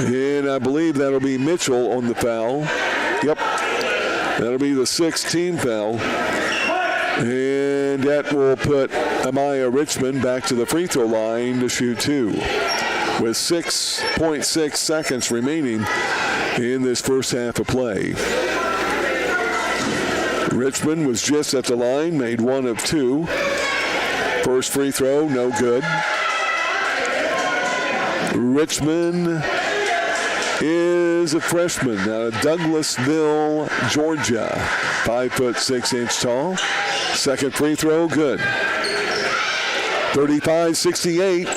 And I believe that'll be Mitchell on the foul. Yep. That'll be the 6th team foul. And that will put Amaya Richmond back to the free throw line to shoot 2. With 6.6 seconds remaining in this first half of play. Richmond was just at the line, made 1 of 2. First free throw, no good. Richmond is a freshman out of Douglasville, Georgia. 5'6" tall. Second free throw, good. 35-68.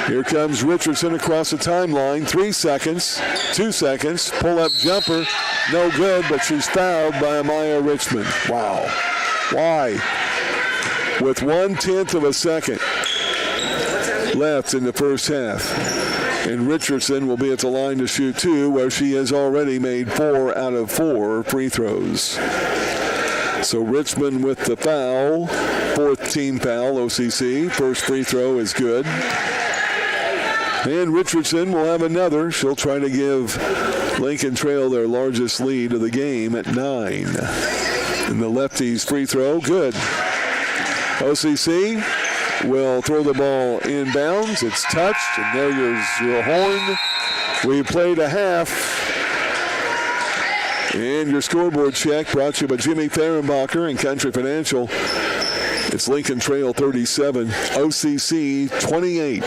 Here comes Richardson across the timeline. 3 seconds, 2 seconds. Pull-up jumper, no good, but she's fouled by Amaya Richmond. Wow. Why? With 1/10 of a second left in the first half. And Richardson will be at the line to shoot 2, where she has already made 4 out of 4 free throws. So Richmond with the foul, 4th team foul, OCC. First free throw is good. And Richardson will have another. She'll try to give Lincoln Trail their largest lead of the game at 9. And the lefty's free throw, good. OCC will throw the ball inbounds. It's touched, and there's your horn. We played a half. And your scoreboard check brought to you by Jimmy Fehrenbacher and Country Financial. It's Lincoln Trail 37, OCC 28.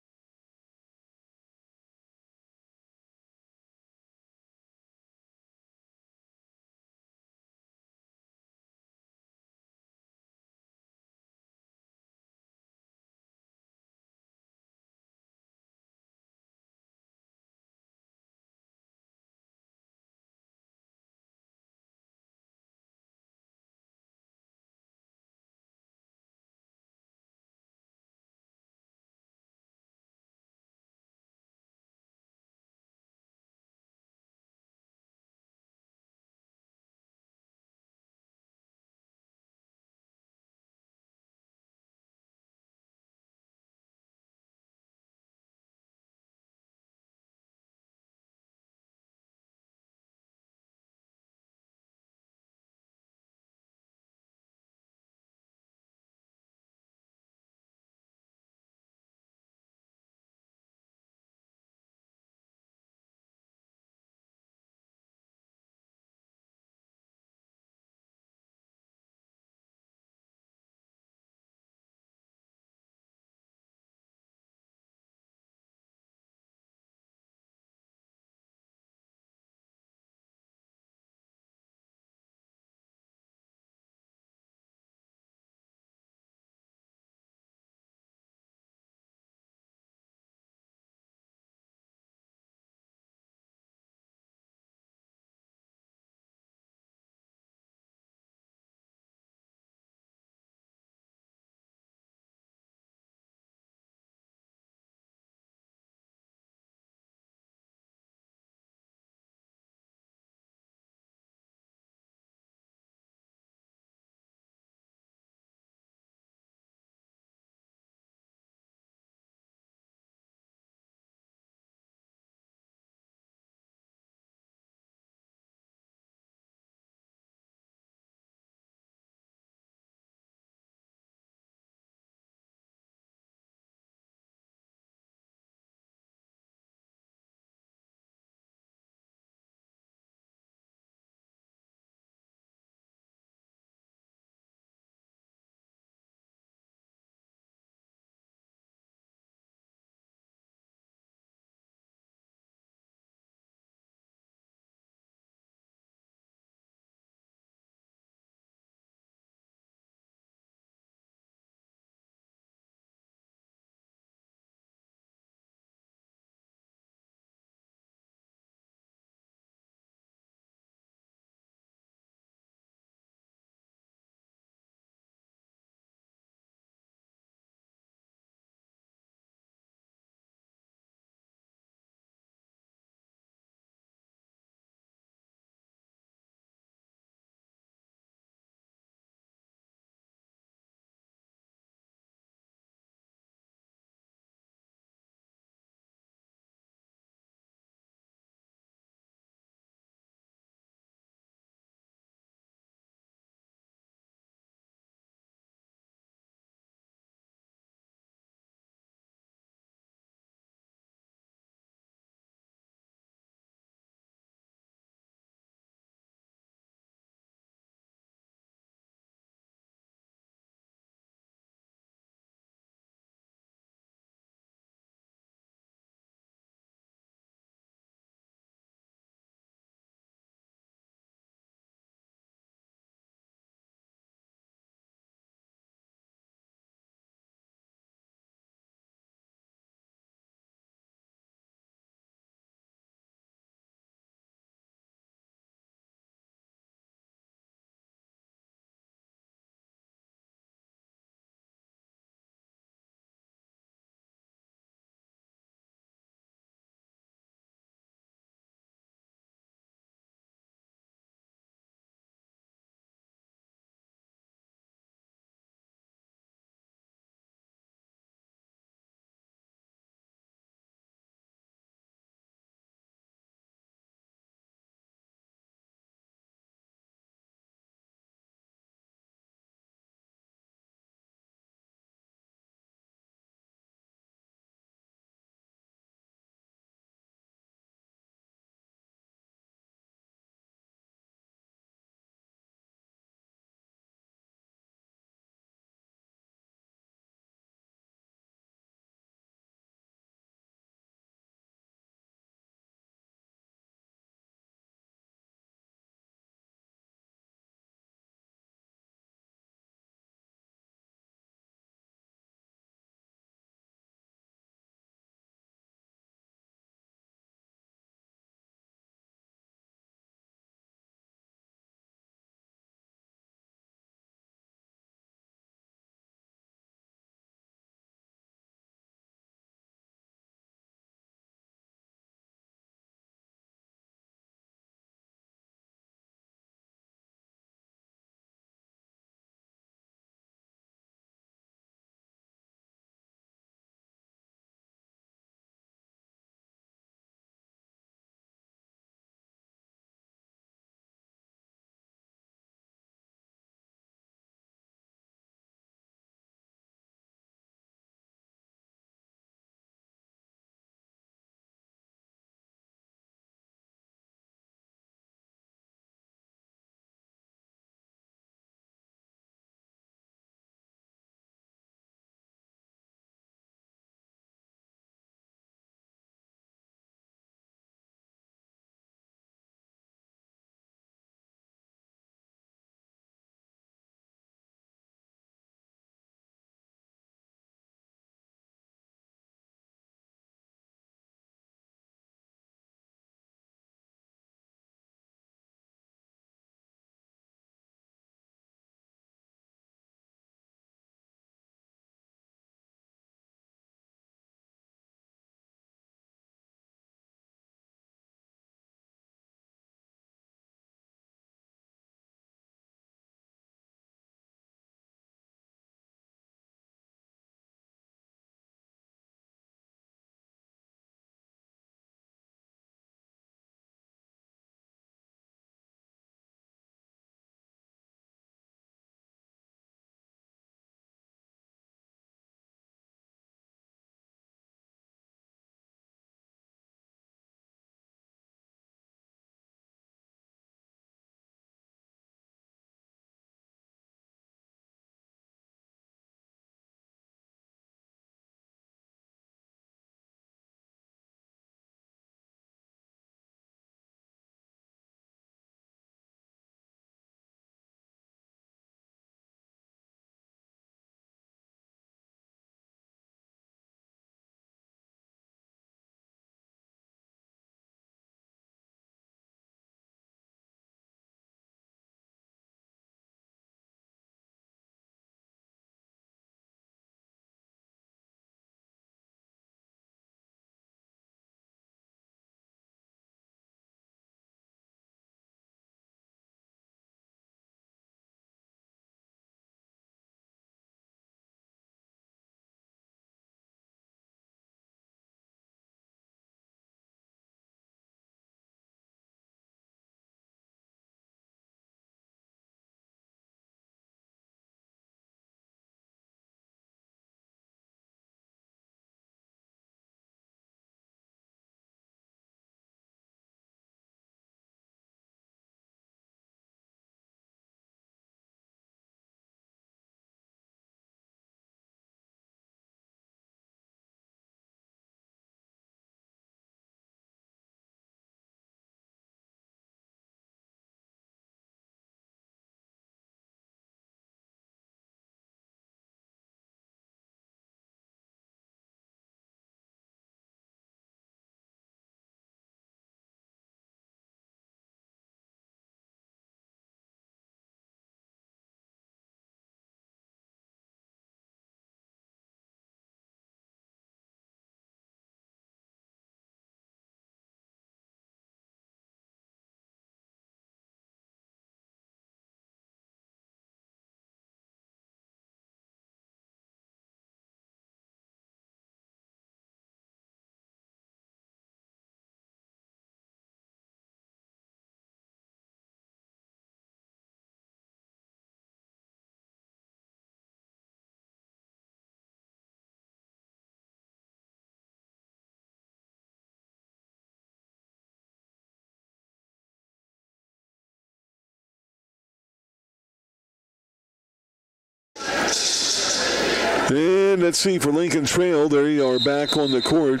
And let's see, for Lincoln Trail, they are back on the court.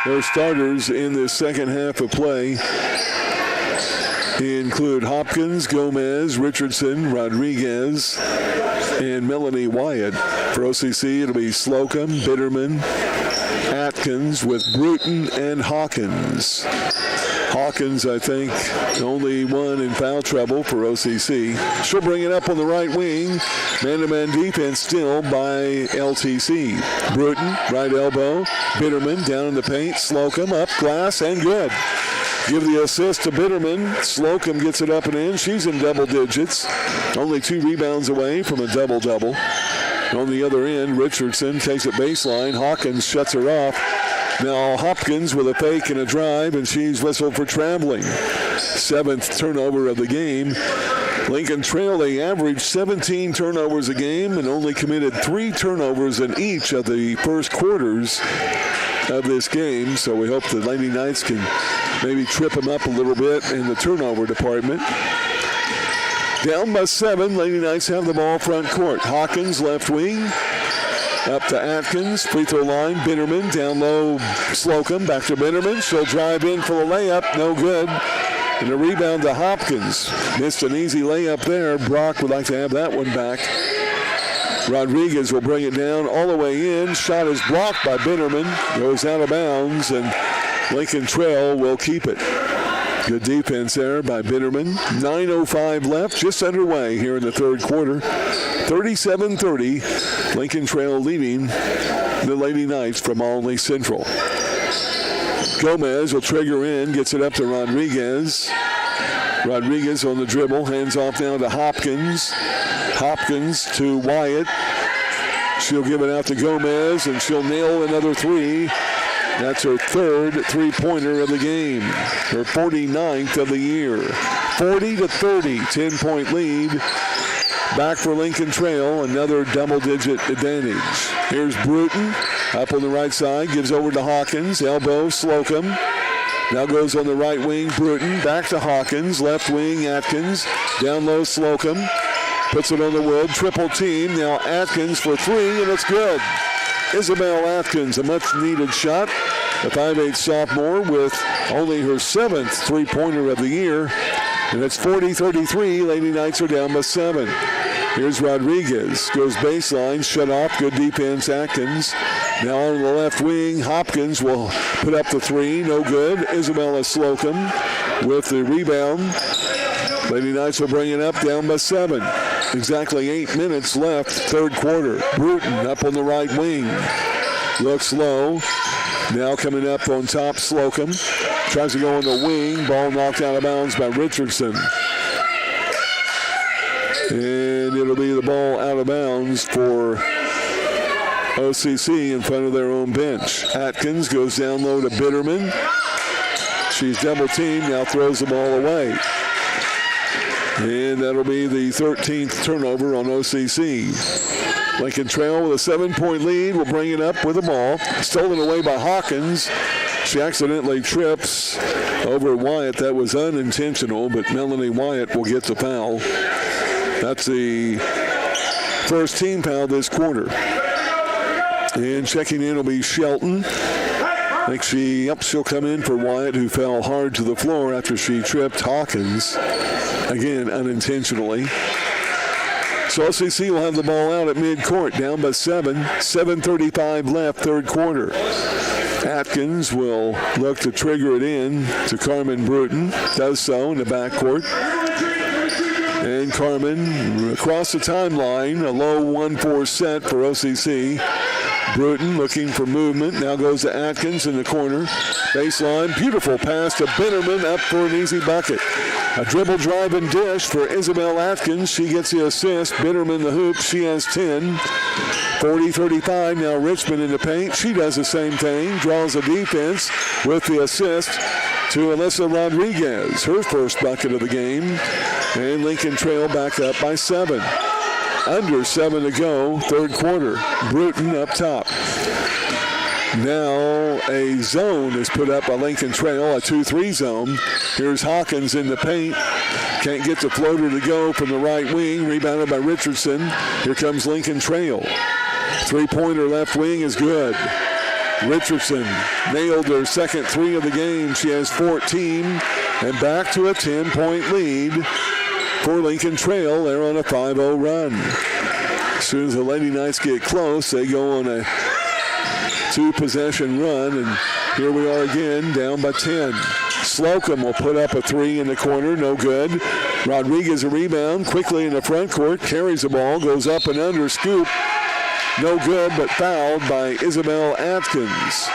Their starters in the second half of play include Hopkins, Gomez, Richardson, Rodriguez, and Melanie Wyatt. For OCC, it'll be Slocum, Bitterman, Atkins with Bruton and Hawkins. Hawkins, I think, only one in foul trouble for OCC. She'll bring it up on the right wing. Man-to-man defense still by LTC. Bruton, right elbow. Bitterman down in the paint. Slocum up, glass, and good. Give the assist to Bitterman. Slocum gets it up and in. She's in double digits. Only 2 rebounds away from a double-double. On the other end, Richardson takes it baseline. Hawkins shuts her off. Now Hopkins with a fake and a drive, and she's whistled for traveling. 7th turnover of the game. Lincoln Trail, they averaged 17 turnovers a game and only committed 3 turnovers in each of the first quarters of this game. So we hope the Lady Knights can maybe trip them up a little bit in the turnover department. Down by 7, Lady Knights have the ball front court. Hawkins left wing. Up to Atkins, free throw line, Bitterman, down low, Slocum, back to Bitterman. She'll drive in for the layup, no good. And a rebound to Hopkins. Missed an easy layup there. Brock would like to have that one back. Rodriguez will bring it down all the way in. Shot is blocked by Bitterman, goes out of bounds, and Lincoln Trail will keep it. Good defense there by Bitterman. 9:05 left, just underway here in the third quarter. 37-30, Lincoln Trail leading the Lady Knights from Olney Central. Gomez will trigger in, gets it up to Rodriguez. Rodriguez on the dribble, hands off now to Hopkins. Hopkins to Wyatt. She'll give it out to Gomez, and she'll nail another 3. That's her 3rd three-pointer of the game, her 49th of the year. 40-30, 10-point lead. Back for Lincoln Trail, another double-digit advantage. Here's Bruton, up on the right side, gives over to Hawkins, elbow, Slocum. Now goes on the right wing, Bruton, back to Hawkins, left wing, Atkins, down low, Slocum. Puts it on the wood, triple team, now Atkins for 3, and it's good. Isabel Atkins, a much-needed shot. The 5'8" sophomore with only her 7th three-pointer of the year. And it's 40-33. Lady Knights are down by 7. Here's Rodriguez. Goes baseline, shut off. Good defense, Atkins. Now on the left wing, Hopkins will put up the 3. No good. Isabella Slocum with the rebound. Lady Knights will bring it up, down by 7. Exactly 8 minutes left, third quarter. Bruton up on the right wing. Looks low. Now coming up on top, Slocum. Tries to go on the wing. Ball knocked out of bounds by Richardson. And it'll be the ball out of bounds for OCC in front of their own bench. Atkins goes down low to Bitterman. She's double teamed, now throws the ball away. And that'll be the 13th turnover on OCC. Lincoln Trail with a 7-point lead will bring it up with the ball. Stolen away by Hawkins. She accidentally trips over Wyatt. That was unintentional, but Melanie Wyatt will get the foul. That's the first team foul this quarter. And checking in will be Shelton. I think she'll come in for Wyatt, who fell hard to the floor after she tripped Hawkins. Again, unintentionally. So OCC will have the ball out at midcourt, down by 7. 7:35 left, third quarter. Atkins will look to trigger it in to Carmen Bruton. Does so in the backcourt. And Carmen across the timeline, a low 1-4 set for OCC. Bruton looking for movement. Now goes to Atkins in the corner. Baseline, beautiful pass to Bitterman, up for an easy bucket. A dribble, drive, and dish for Isabel Atkins. She gets the assist. Bitterman the hoop. She has 10. 40-35. Now Richmond in the paint. She does the same thing. Draws a defense with the assist to Alyssa Rodriguez. Her first bucket of the game. And Lincoln Trail back up by 7. Under 7 to go, third quarter. Bruton up top. Now a zone is put up by Lincoln Trail, a 2-3 zone. Here's Hawkins in the paint. Can't get the floater to go from the right wing. Rebounded by Richardson. Here comes Lincoln Trail. Three-pointer left wing is good. Richardson nailed her second three of the game. She has 14. And back to a 10-point lead for Lincoln Trail. They're on a 5-0 run. As soon as the Lady Knights get close, they go on a 2-possession run. And here we are again, down by 10. Slocum will put up a three in the corner, no good. Rodriguez a rebound, quickly in the front court, carries the ball, goes up and under, scoop. No good, but fouled by Isabel Atkins.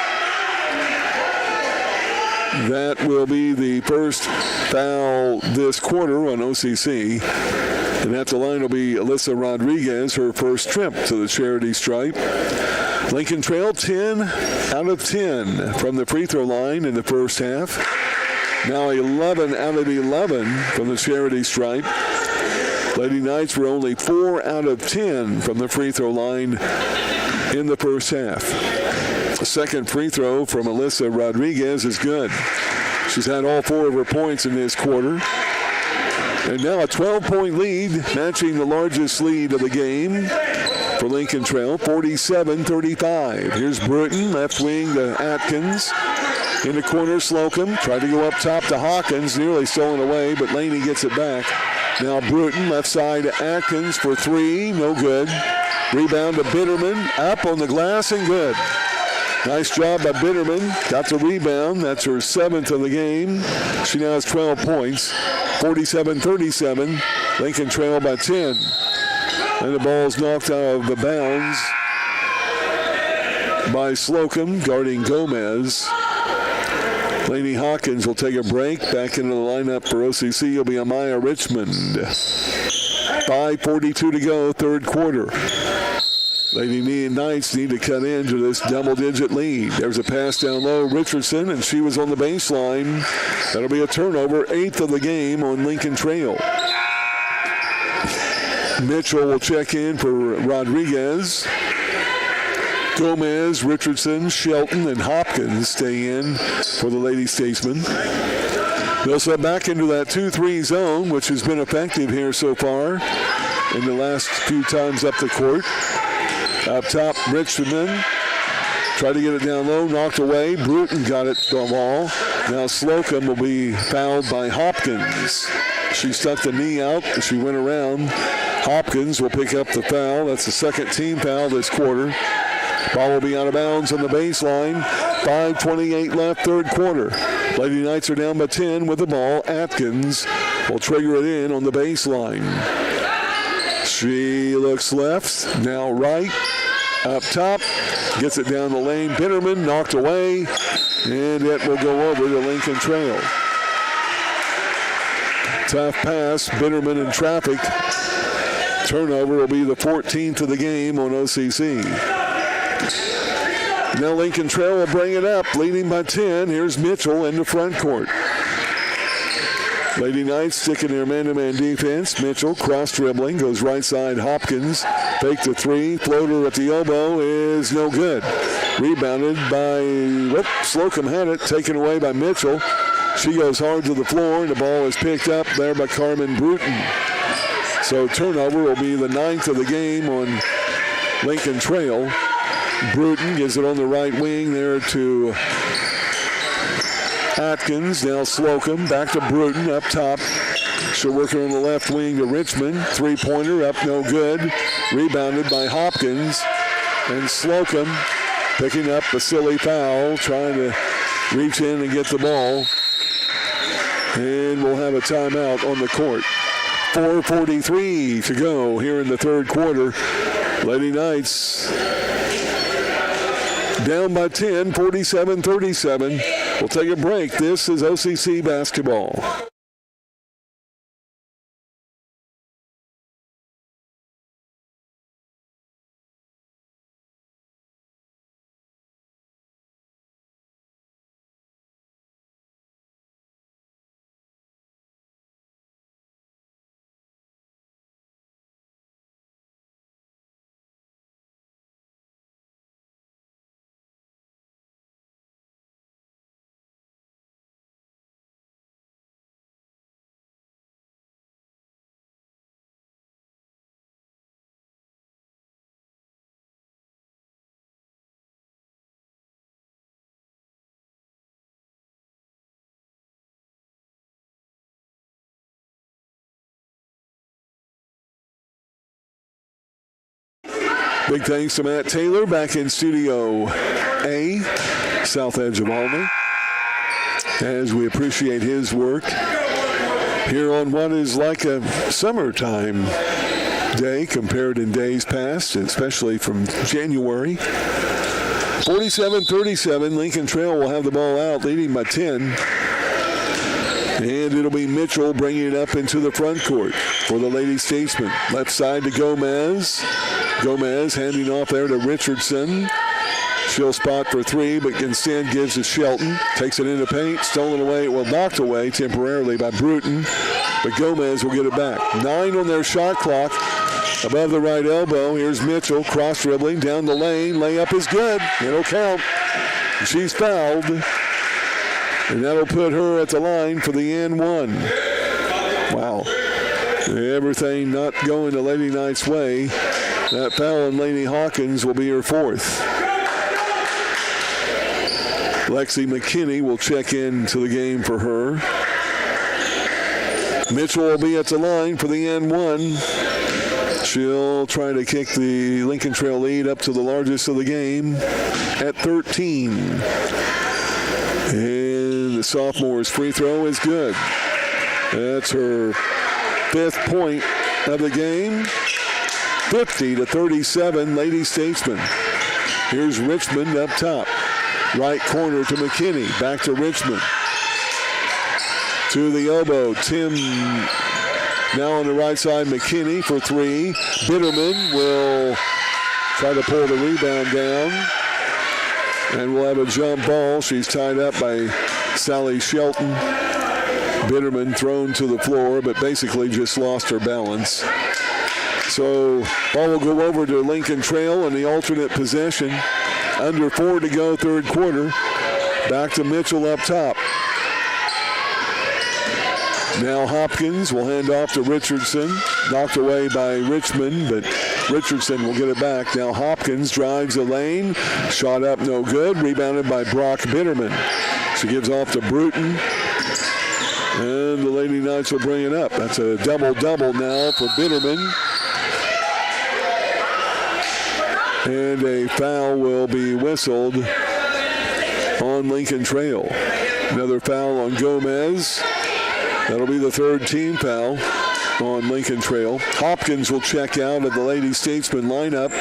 That will be the first foul this quarter on OCC. And at the line will be Alyssa Rodriguez, her first trip to the charity stripe. Lincoln Trail 10 out of 10 from the free throw line in the first half. Now 11 out of 11 from the charity stripe. Lady Knights were only 4 out of 10 from the free throw line in the first half. The second free throw from Alyssa Rodriguez is good. She's had all 4 of her points in this quarter. And now a 12-point lead, matching the largest lead of the game for Lincoln Trail, 47-35. Here's Bruton, left wing to Atkins. In the corner, Slocum tried to go up top to Hawkins, nearly stolen away, but Laney gets it back. Now Bruton, left side to Atkins for three, no good. Rebound to Bitterman, up on the glass and good. Nice job by Bitterman, got the rebound, that's her 7th of the game. She now has 12 points, 47-37, Lincoln Trail by 10. And the ball's knocked out of the bounds by Slocum, guarding Gomez. Lainey Hawkins will take a break. Back into the lineup for OCC will be Amaya Richmond. 5:42 to go, third quarter. Lady Knights need to cut into this double-digit lead. There's a pass down low, Richardson, and she was on the baseline. That'll be a turnover, 8th of the game on Lincoln Trail. Mitchell will check in for Rodriguez. Gomez, Richardson, Shelton, and Hopkins stay in for the Lady Statesmen. They'll set back into that 2-3 zone, which has been effective here so far in the last few times up the court. Up top, Richmond tried to get it down low, knocked away. Bruton got it the ball. Now Slocum will be fouled by Hopkins. She stuck the knee out and she went around. Hopkins will pick up the foul. That's the second team foul this quarter. Ball will be out of bounds on the baseline. 5:28 left, third quarter. Lady Knights are down by 10 with the ball. Atkins will trigger it in on the baseline. She looks left, now right. Up top, gets it down the lane. Bitterman knocked away, and it will go over to Lincoln Trail. Tough pass, Bitterman in traffic. Turnover will be the 14th of the game on OCC. Now Lincoln Trail will bring it up, leading by 10. Here's Mitchell in the front court. Lady Knights sticking their man-to-man defense. Mitchell cross-dribbling, goes right side. Hopkins fake the three. Floater at the elbow is no good. Rebounded by, Slocum had it, taken away by Mitchell. She goes hard to the floor, and the ball is picked up there by Carmen Bruton. So turnover will be the 9th of the game on Lincoln Trail. Bruton gives it on the right wing there to Atkins. Now Slocum back to Bruton up top. She'll work it on the left wing to Richmond. Three-pointer up, no good. Rebounded by Hopkins. And Slocum picking up a silly foul, trying to reach in and get the ball. And we'll have a timeout on the court. 4:43 to go here in the third quarter. Lady Knights down by 10, 47-37. We'll take a break. This is OCC basketball. Big thanks to Matt Taylor back in Studio A, south edge of Albany, as we appreciate his work here on what is like a summertime day compared in days past, especially from January. 47-37, Lincoln Trail will have the ball out, leading by 10. And it'll be Mitchell bringing it up into the front court for the Lady Statesmen. Left side to Gomez. Gomez handing off there to Richardson. She'll spot for three, but instead gives to Shelton. Takes it into paint, stolen away, well, knocked away temporarily by Bruton. But Gomez will get it back. 9 on their shot clock. Above the right elbow, here's Mitchell, cross-dribbling down the lane. Layup is good. It'll count. She's fouled. And that'll put her at the line for the and one. Wow. Everything not going the Lady Knights' way. That foul on Lainey Hawkins will be her fourth. Lexi McKinney will check into the game for her. Mitchell will be at the line for the and one. She'll try to kick the Lincoln Trail lead up to the largest of the game at 13. And the sophomore's free throw is good. That's her 5th point of the game. 50-37, Lady Statesmen. Here's Richmond up top. Right corner to McKinney. Back to Richmond. To the elbow. Tim now on the right side. McKinney for three. Bitterman will try to pull the rebound down. And we'll have a jump ball. She's tied up by Sally Shelton. Bitterman thrown to the floor, but basically just lost her balance. So ball will go over to Lincoln Trail in the alternate possession. Under 4 to go, third quarter. Back to Mitchell up top. Now Hopkins will hand off to Richardson. Knocked away by Richmond, but Richardson will get it back. Now Hopkins drives the lane. Shot up no good. Rebounded by Brock Bitterman. She gives off to Bruton. And the Lady Knights will bring it up. That's a double-double now for Bitterman. And a foul will be whistled on Lincoln Trail. Another foul on Gomez. That'll be the third team foul on Lincoln Trail. Hopkins will check out of the Lady Statesman lineup.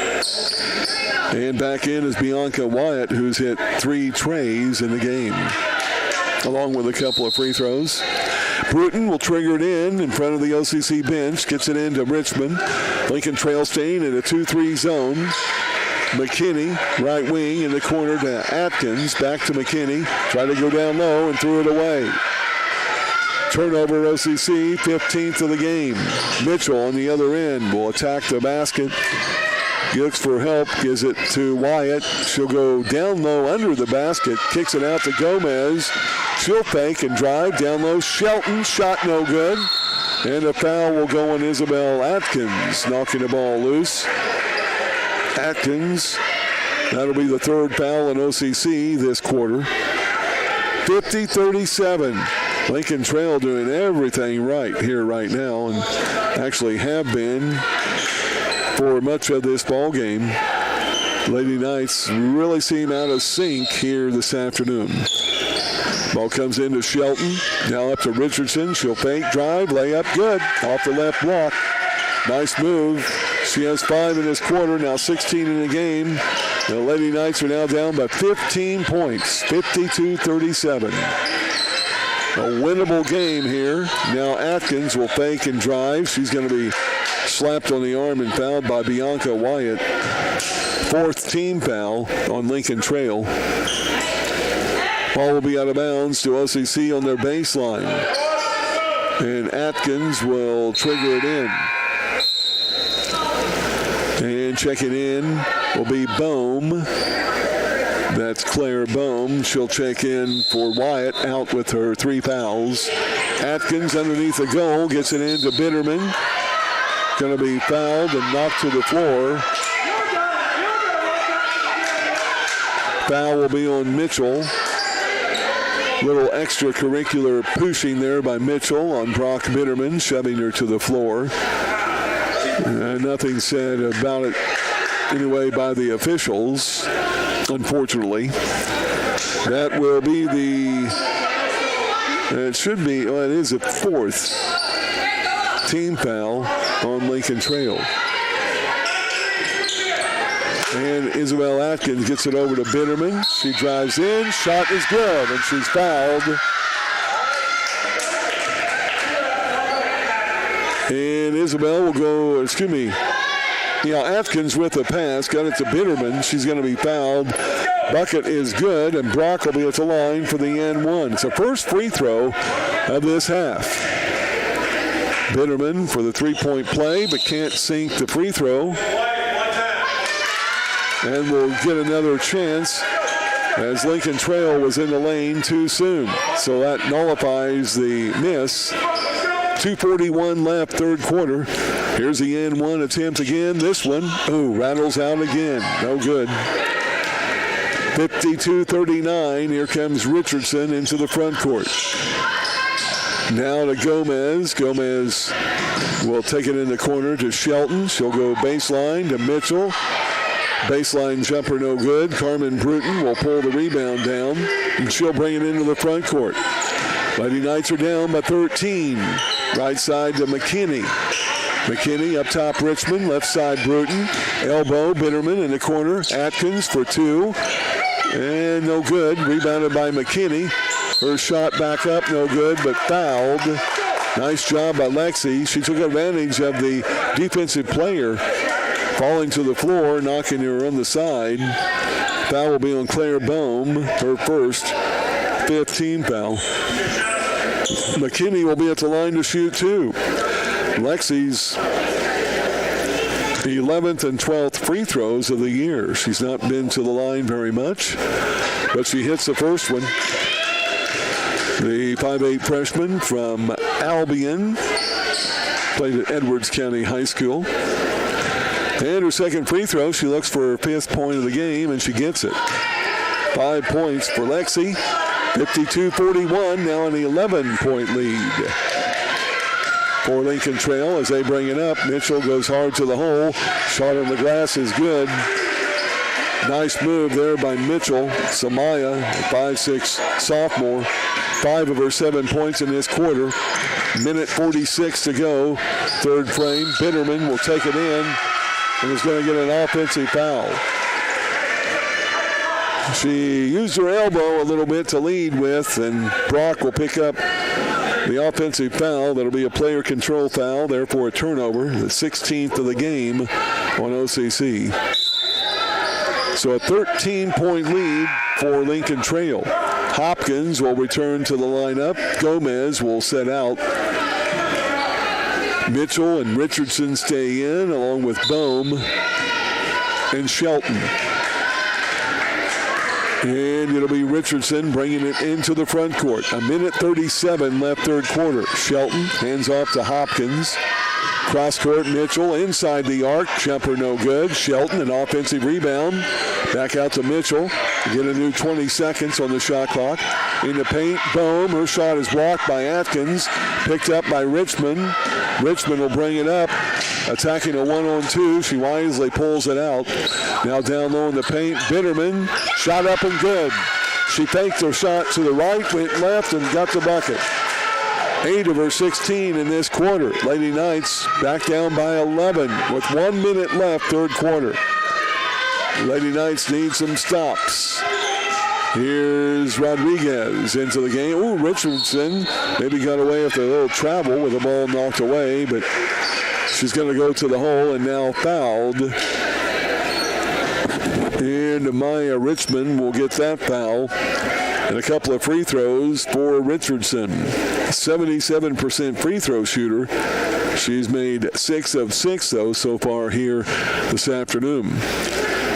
And back in is Bianca Wyatt, who's hit 3 trays in the game, along with a couple of free throws. Bruton will trigger it in front of the OCC bench. Gets it into Richmond. Lincoln Trail staying in a 2-3 zone. McKinney, right wing in the corner to Atkins. Back to McKinney. Tried to go down low and threw it away. Turnover OCC, 15th of the game. Mitchell on the other end will attack the basket. Looks for help, gives it to Wyatt. She'll go down low under the basket, kicks it out to Gomez. She'll fake and drive down low. Shelton, shot no good. And a foul will go on Isabel Atkins, knocking the ball loose. Atkins, that'll be the third foul in OCC this quarter. 50-37. Lincoln Trail doing everything right here right now, and actually have been for much of this ball game. Lady Knights really seem out of sync here this afternoon. Ball comes into Shelton. Now up to Richardson. She'll fake, drive, layup, good. Off the left block. Nice move. She has 5 in this quarter, now 16 in the game. The Lady Knights are now down by 15 points, 52-37. A winnable game here. Now Atkins will fake and drive. She's going to be slapped on the arm and fouled by Bianca Wyatt. 4th team foul on Lincoln Trail. Ball will be out of bounds to OCC on their baseline. And Atkins will trigger it in. And checking in will be Bohm. That's Claire Bohm. She'll check in for Wyatt, out with her 3 fouls. Atkins underneath the goal, gets it into Bitterman. Going to be fouled and knocked to the floor. Foul will be on Mitchell. Little extracurricular pushing there by Mitchell on Brock Bitterman, shoving her to the floor. Nothing said about it anyway, by the officials, unfortunately. That will be it should be, well, it is a 4th team foul on Lincoln Trail. And Isabel Atkins gets it over to Bitterman. She drives in, shot is good, and she's fouled. And Isabel will go, Atkins with the pass, got it to Bitterman. She's going to be fouled. Bucket is good, and Brock will be at the line for the N1. It's the first free throw of this half. Bitterman for the three-point play, but can't sink the free throw. And we'll get another chance as Lincoln Trail was in the lane too soon. So that nullifies the miss. 2:41 left, third quarter. Here's the N1 attempt again. This one, rattles out again. No good. 52-39. Here comes Richardson into the front court. Now to Gomez. Gomez will take it in the corner to Shelton. She'll go baseline to Mitchell. Baseline jumper no good. Carmen Bruton will pull the rebound down, and she'll bring it into the front court. Lady Knights are down by 13. Right side to McKinney. McKinney up top Richmond. Left side Bruton. Elbow Bitterman in the corner. Atkins for 2. And no good. Rebounded by McKinney. Her shot back up, no good, but fouled. Nice job by Lexi. She took advantage of the defensive player falling to the floor, knocking her on the side. Foul will be on Claire Bohm, her first 15 foul. McKinney will be at the line to shoot 2. Lexi's 11th and 12th free throws of the year. She's not been to the line very much, but she hits the first one. The 5'8 freshman from Albion played at Edwards County High School. And her second free throw, she looks for her 5th point of the game, and she gets it. 5 points for Lexi. 52-41, now an 11-point lead for Lincoln Trail as they bring it up. Mitchell goes hard to the hole. Shot on the glass is good. Nice move there by Mitchell. Samaya, 5'6" sophomore. 5 of her 7 points in this quarter. Minute 46 to go. Third frame. Bitterman will take it in and is going to get an offensive foul. She used her elbow a little bit to lead with, and Brock will pick up the offensive foul. That'll be a player control foul, therefore a turnover, the 16th of the game on OCC. So a 13-point lead for Lincoln Trail. Hopkins will return to the lineup. Gomez will set out. Mitchell and Richardson stay in, along with Bohm and Shelton. And it'll be Richardson bringing it into the front court. A minute 37 left, third quarter. Shelton hands off to Hopkins. Cross court, Mitchell inside the arc. Jumper no good. Shelton, an offensive rebound. Back out to Mitchell. Get a new 20 seconds on the shot clock. In the paint, Bohm. Her shot is blocked by Atkins. Picked up by Richmond. Richmond will bring it up. Attacking a 1-on-2. She wisely pulls it out. Now down low in the paint. Bitterman. Shot up and good. She faked her shot to the right, went left, and got the bucket. 8 of her 16 in this quarter. Lady Knights back down by 11 with 1 minute left, third quarter. Lady Knights need some stops. Here's Rodriguez into the game. Ooh, Richardson maybe got away with a little travel with the ball knocked away, but she's going to go to the hole and now fouled. And Maya Richmond will get that foul. And a couple of free throws for Richardson. 77% free throw shooter. She's made 6 of 6, though, so far here this afternoon.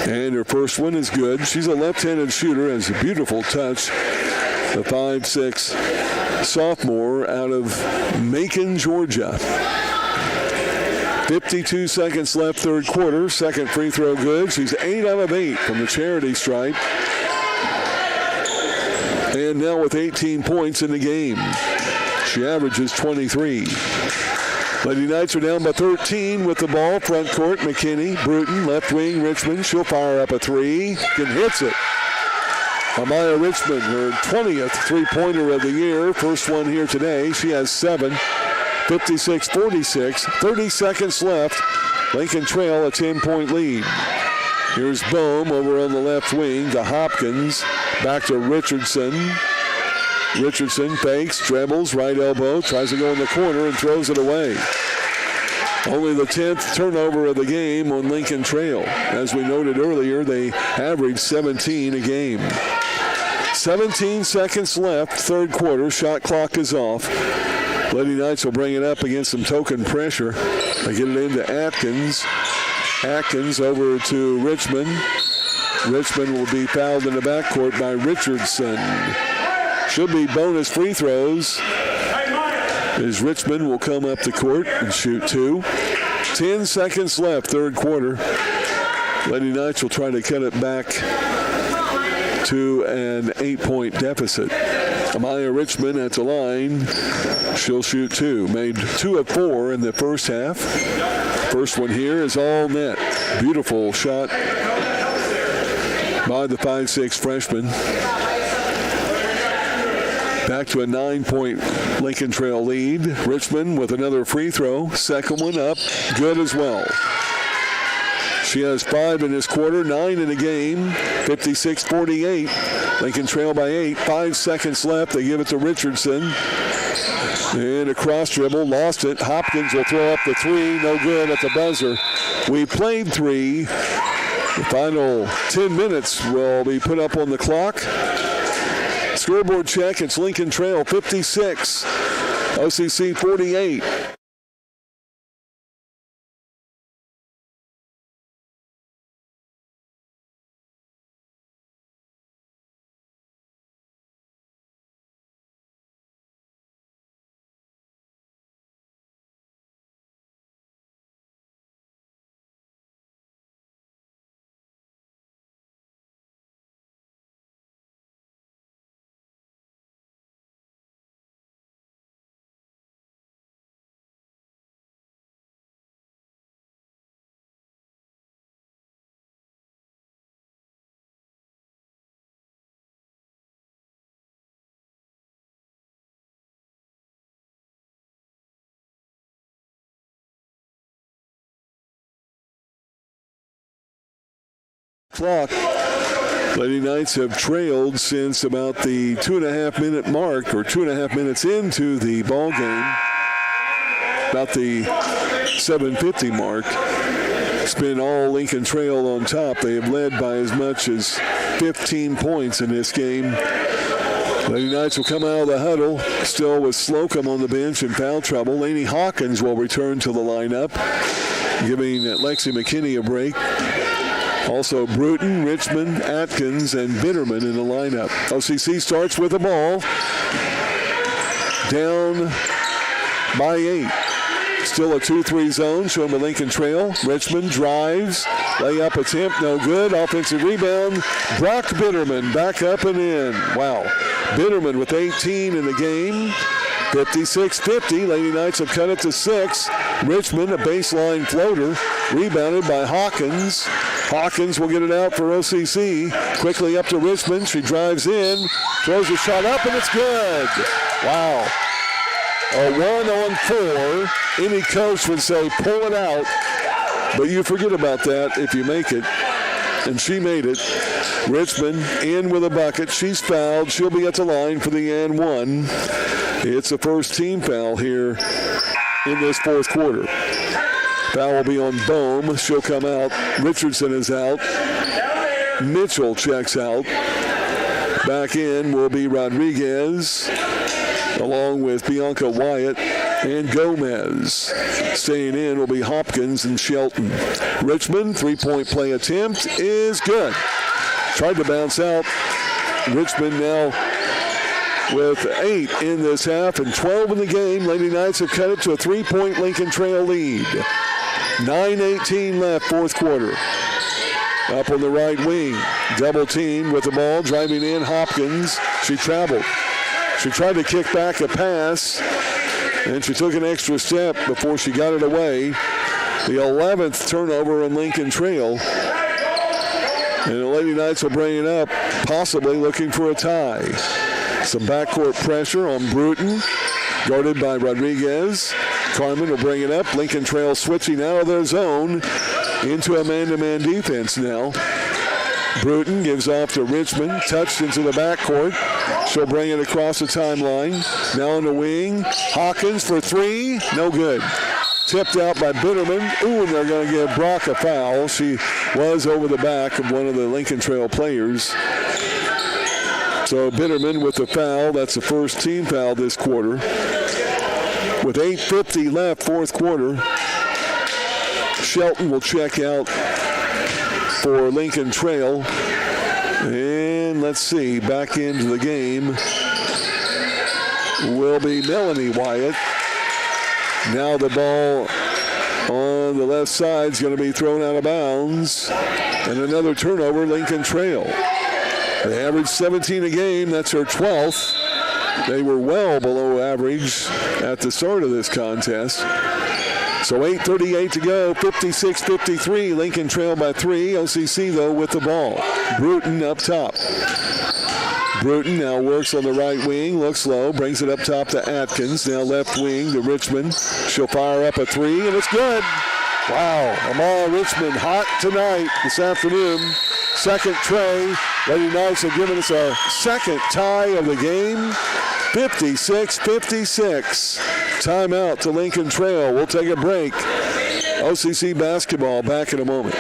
And her first one is good. She's a left-handed shooter, has a beautiful touch. The 5'6" sophomore out of Macon, Georgia. 52 seconds left, third quarter. Second free throw good. She's 8 out of 8 from the charity stripe. And now with 18 points in the game. She averages 23. Lady Knights are down by 13 with the ball. Front court, McKinney, Bruton, left wing, Richmond. She'll fire up a three and hits it. Amaya Richmond, her 20th three-pointer of the year. First one here today. She has 7. 56-46. 30 seconds left. Lincoln Trail a 10-point lead. Here's Bohm over on the left wing to Hopkins. Back to Richardson. Richardson fakes, dribbles, right elbow, tries to go in the corner and throws it away. Only the 10th turnover of the game on Lincoln Trail. As we noted earlier, they averaged 17 a game. 17 seconds left, third quarter. Shot clock is off. Lady Knights will bring it up against some token pressure. They get it into Atkins. Atkins over to Richmond. Richmond will be fouled in the backcourt by Richardson. Should be bonus free throws as Richmond will come up the court and shoot 2. 10 seconds left, third quarter. Lady Knights will try to cut it back to an 8-point deficit. Amaya Richmond at the line. She'll shoot 2. Made 2 of 4 in the first half. First one here is all net. Beautiful shot by the 5'6" freshman. Back to a 9-point Lincoln Trail lead. Richmond with another free throw. Second one up. Good as well. She has 5 in this quarter, 9 in the game. 56-48. Lincoln Trail by 8. 5 seconds left. They give it to Richardson. And a cross dribble. Lost it. Hopkins will throw up the 3. No good at the buzzer. We played 3. The final 10 minutes will be put up on the clock. Scoreboard check, it's Lincoln Trail 56, OCC 48. Clock. Lady Knights have trailed since about the 2.5-minute mark, or 2.5 minutes into the ball game. About the 7:50 mark. It's been all Lincoln Trail on top. They have led by as much as 15 points in this game. Lady Knights will come out of the huddle, still with Slocum on the bench in foul trouble. Lainey Hawkins will return to the lineup, giving Lexi McKinney a break. Also Bruton, Richmond, Atkins, and Bitterman in the lineup. OCC starts with the ball. Down by 8. Still a 2-3 zone, showing the Lincoln Trail. Richmond drives. Layup attempt, no good. Offensive rebound. Brock Bitterman back up and in. Wow. Bitterman with 18 in the game. 56-50. Lady Knights have cut it to 6. Richmond, a baseline floater. Rebounded by Hawkins. Hawkins will get it out for OCC. Quickly up to Richmond. She drives in. Throws a shot up, and it's good. Wow. A 1-on-4. Any coach would say, pull it out. But you forget about that if you make it. And she made it. Richmond in with a bucket. She's fouled. She'll be at the line for the and one. It's the first team foul here in this fourth quarter. Foul will be on Bohm. She'll come out. Richardson is out. Mitchell checks out. Back in will be Rodriguez, along with Bianca Wyatt and Gomez. Staying in will be Hopkins and Shelton. Richmond, three-point play attempt is good. Tried to bounce out. Richmond now with 8 in this half and 12 in the game. Lady Knights have cut it to a 3-point Lincoln Trail lead. 9:18 left, fourth quarter. Up on the right wing, double team with the ball, driving in Hopkins. She traveled. She tried to kick back a pass, And she took an extra step before she got it away. The 11th turnover on Lincoln Trail. And the Lady Knights will bring it up, possibly looking for a tie. Some backcourt pressure on Bruton, guarded by Rodriguez. Carmen will bring it up. Lincoln Trail switching out of their zone into a man-to-man defense now. Bruton gives off to Richmond, touched into the backcourt. She'll bring it across the timeline. Now on the wing. Hawkins for three. No good. Tipped out by Bitterman. Ooh, and they're going to give Brock a foul. She was over the back of one of the Lincoln Trail players. So Bitterman with the foul. That's the first team foul this quarter. With 8:50 left, fourth quarter, Shelton will check out for Lincoln Trail. And let's see, back into the game will be Melanie Wyatt. Now the ball on the left side is going to be thrown out of bounds. And another turnover, Lincoln Trail. They averaged 17 a game. That's her 12th. They were well below average at the start of this contest. So 8:38 to go, 56-53. Lincoln Trail by 3. OCC, though, with the ball. Bruton up top. Bruton now works on the right wing, looks low, brings it up top to Atkins. Now left wing to Richmond. She'll fire up a three, and it's good. Wow, Amara Richmond hot tonight this afternoon. Second tray. Lady Knights have given us our second tie of the game. 56-56. Timeout to Lincoln Trail. We'll take a break. OCC basketball back in a moment.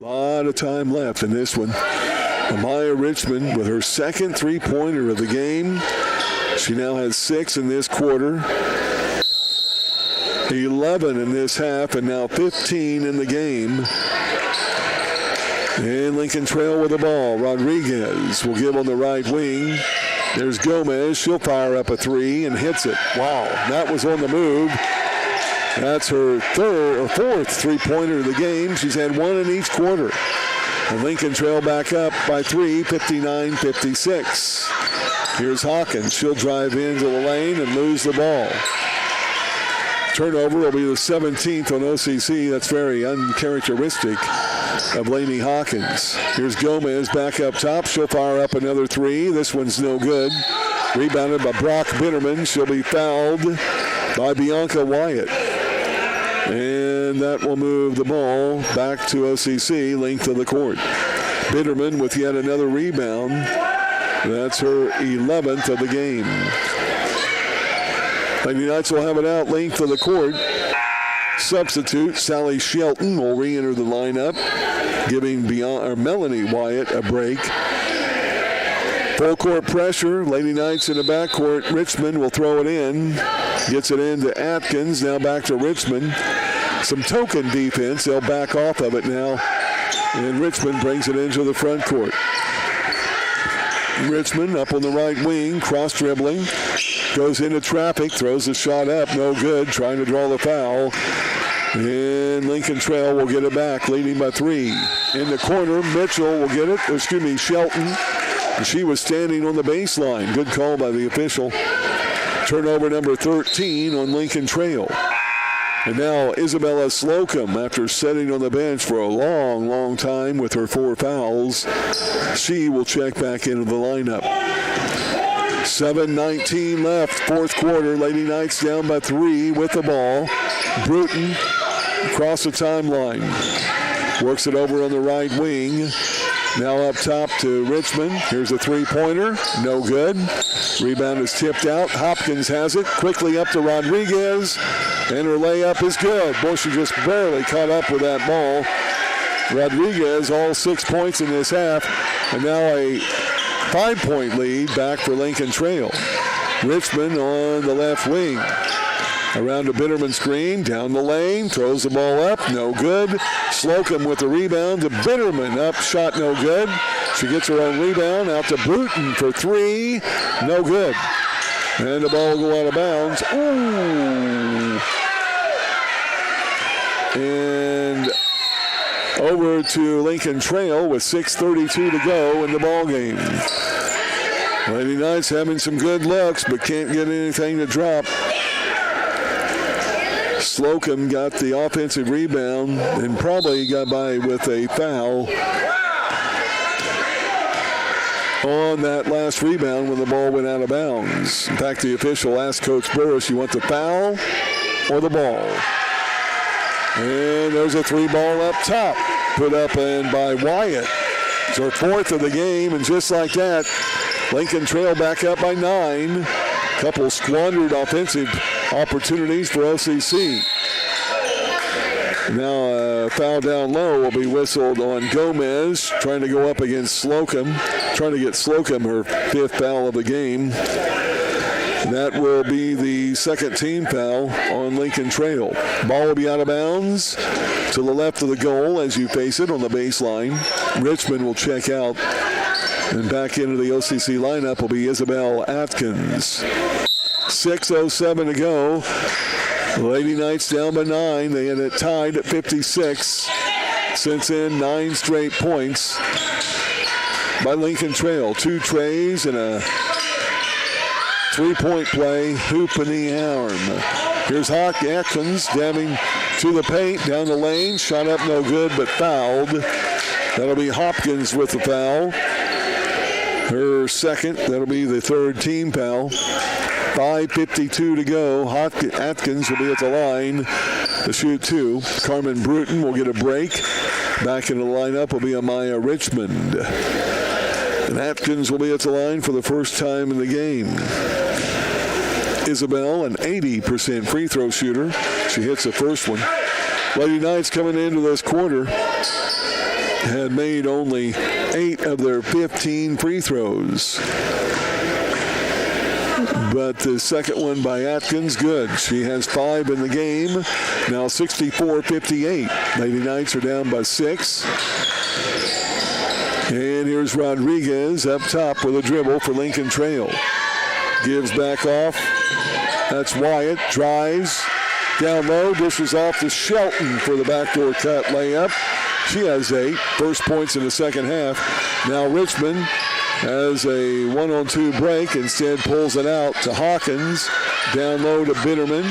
A lot of time left in this one. Amaya Richmond with her second three-pointer of the game. She now has 6 in this quarter, 11 in this half, and now 15 in the game. And Lincoln Trail with the ball. Rodriguez will give on the right wing. There's Gomez. She'll fire up a three and hits it. Wow, that was on the move. That's her third or fourth three-pointer of the game. She's had one in each quarter. And Lincoln Trail back up by 3, 59-56. Here's Hawkins. She'll drive into the lane and lose the ball. Turnover will be the 17th on OCC. That's very uncharacteristic of Lainey Hawkins. Here's Gomez back up top. She'll fire up another three. This one's no good. Rebounded by Brock Bitterman. She'll be fouled by Bianca Wyatt. And that will move the ball back to OCC, length of the court. Bitterman with yet another rebound. That's her 11th of the game. Lady Knights will have it out, length of the court. Substitute Sally Shelton will re-enter the lineup, giving Melanie Wyatt a break. Full court pressure. Lady Knights in the backcourt. Richmond will throw it in. Gets it into Atkins. Now back to Richmond. Some token defense. They'll back off of it now. And Richmond brings it into the front court. Richmond up on the right wing. Cross dribbling. Goes into traffic. Throws a shot up. No good. Trying to draw the foul. And Lincoln Trail will get it back. Leading by 3. In the corner. Mitchell will get it. Shelton. She was standing on the baseline. Good call by the official. Turnover number 13 on Lincoln Trail. And now Isabella Slocum, after sitting on the bench for a long, long time with her 4 fouls, she will check back into the lineup. 7:19 left, fourth quarter. Lady Knights down by 3 with the ball. Bruton across the timeline. Works it over on the right wing. Now up top to Richmond. Here's a three-pointer. No good. Rebound is tipped out. Hopkins has it. Quickly up to Rodriguez. And her layup is good. Boy, she just barely caught up with that ball. Rodriguez, all 6 points in this half. And now a 5-point lead back for Lincoln Trail. Richmond on the left wing. Around a Bitterman screen, down the lane, throws the ball up, no good. Slocum with the rebound to Bitterman, up, shot no good. She gets her own rebound, out to Bruton for 3, no good. And the ball will go out of bounds. Ooh. And over to Lincoln Trail with 6:32 to go in the ball game. Lady Knights having some good looks, but can't get anything to drop. Slocum got the offensive rebound and probably got by with a foul on that last rebound when the ball went out of bounds. In fact, the official asked Coach Burris, you want the foul or the ball? And there's a 3-ball up top, put up and by Wyatt. It's her 4th of the game, and just like that, Lincoln Trail back up by 9. Couple squandered offensive opportunities for OCC. Now a foul down low will be whistled on Gomez, trying to go up against Slocum, trying to get Slocum her 5th foul of the game. That will be the second team foul on Lincoln Trail. Ball will be out of bounds to the left of the goal as you face it on the baseline. Richmond will check out, and back into the OCC lineup will be Isabel Atkins. 6:07 to go. Lady Knights down by 9. They had it tied at 56. Since then, 9 straight points by Lincoln Trail. 2 trays and a 3-point play. Hoop in the arm. Here's Hawk Atkins dabbing to the paint, down the lane. Shot up no good, but fouled. That'll be Hopkins with the foul. Her second. That'll be the third team foul. 5:52 to go. Atkins will be at the line to shoot 2. Carmen Bruton will get a break. Back in the lineup will be Amaya Richmond. And Atkins will be at the line for the first time in the game. Isabel, an 80% free throw shooter. She hits the first one. Lady Knights coming into this quarter had made only 8 of their 15 free throws. But the second one by Atkins, good. She has 5 in the game. Now 64-58. Lady Knights are down by 6. And here's Rodriguez up top with a dribble for Lincoln Trail. Gives back off. That's Wyatt. Drives. Down low. Dishes off to Shelton for the backdoor cut layup. She has 8. First points in the second half. Now Richmond has a 1-on-2 break. Instead pulls it out to Hawkins. Down low to Bitterman.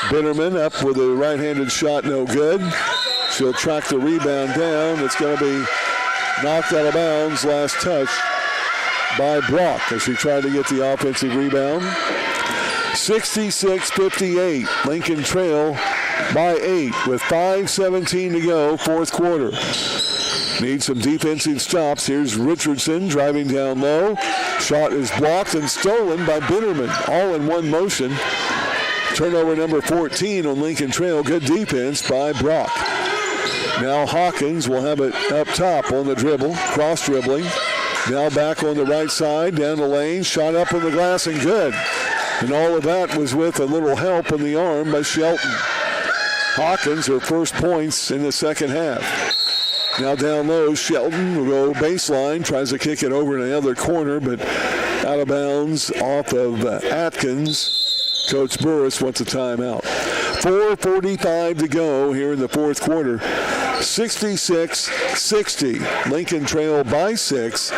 Bitterman up with a right-handed shot, no good. She'll track the rebound down. It's going to be knocked out of bounds. Last touch by Brock as she tried to get the offensive rebound. 66-58. Lincoln Trail by 8 with 5:17 to go, fourth quarter. Need some defensive stops. Here's Richardson driving down low. Shot is blocked and stolen by Bitterman. All in one motion. Turnover number 14 on Lincoln Trail. Good defense by Brock. Now Hawkins will have it up top on the dribble. Cross dribbling. Now back on the right side. Down the lane. Shot up on the glass and good. And all of that was with a little help on the arm by Shelton. Hawkins, her first points in the second half. Now down low, Shelton will go baseline, tries to kick it over in the other corner, but out of bounds off of Atkins. Coach Burris wants a timeout. 4:45 to go here in the fourth quarter. 66-60. Lincoln Trail by 6.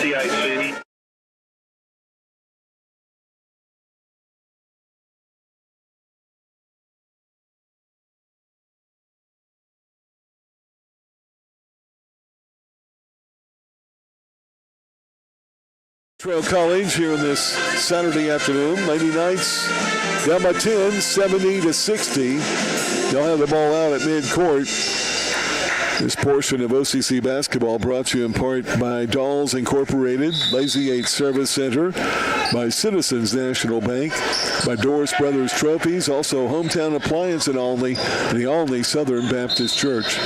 CIC. Trail College here in this Saturday afternoon. Lady Knights down by 10, 70-60. They'll have the ball out at midcourt. This portion of OCC basketball brought to you in part by Dolls Incorporated, Lazy 8 Service Center, by Citizens National Bank, by Doris Brothers Trophies, also Hometown Appliance in Olney, and the Olney Southern Baptist Church.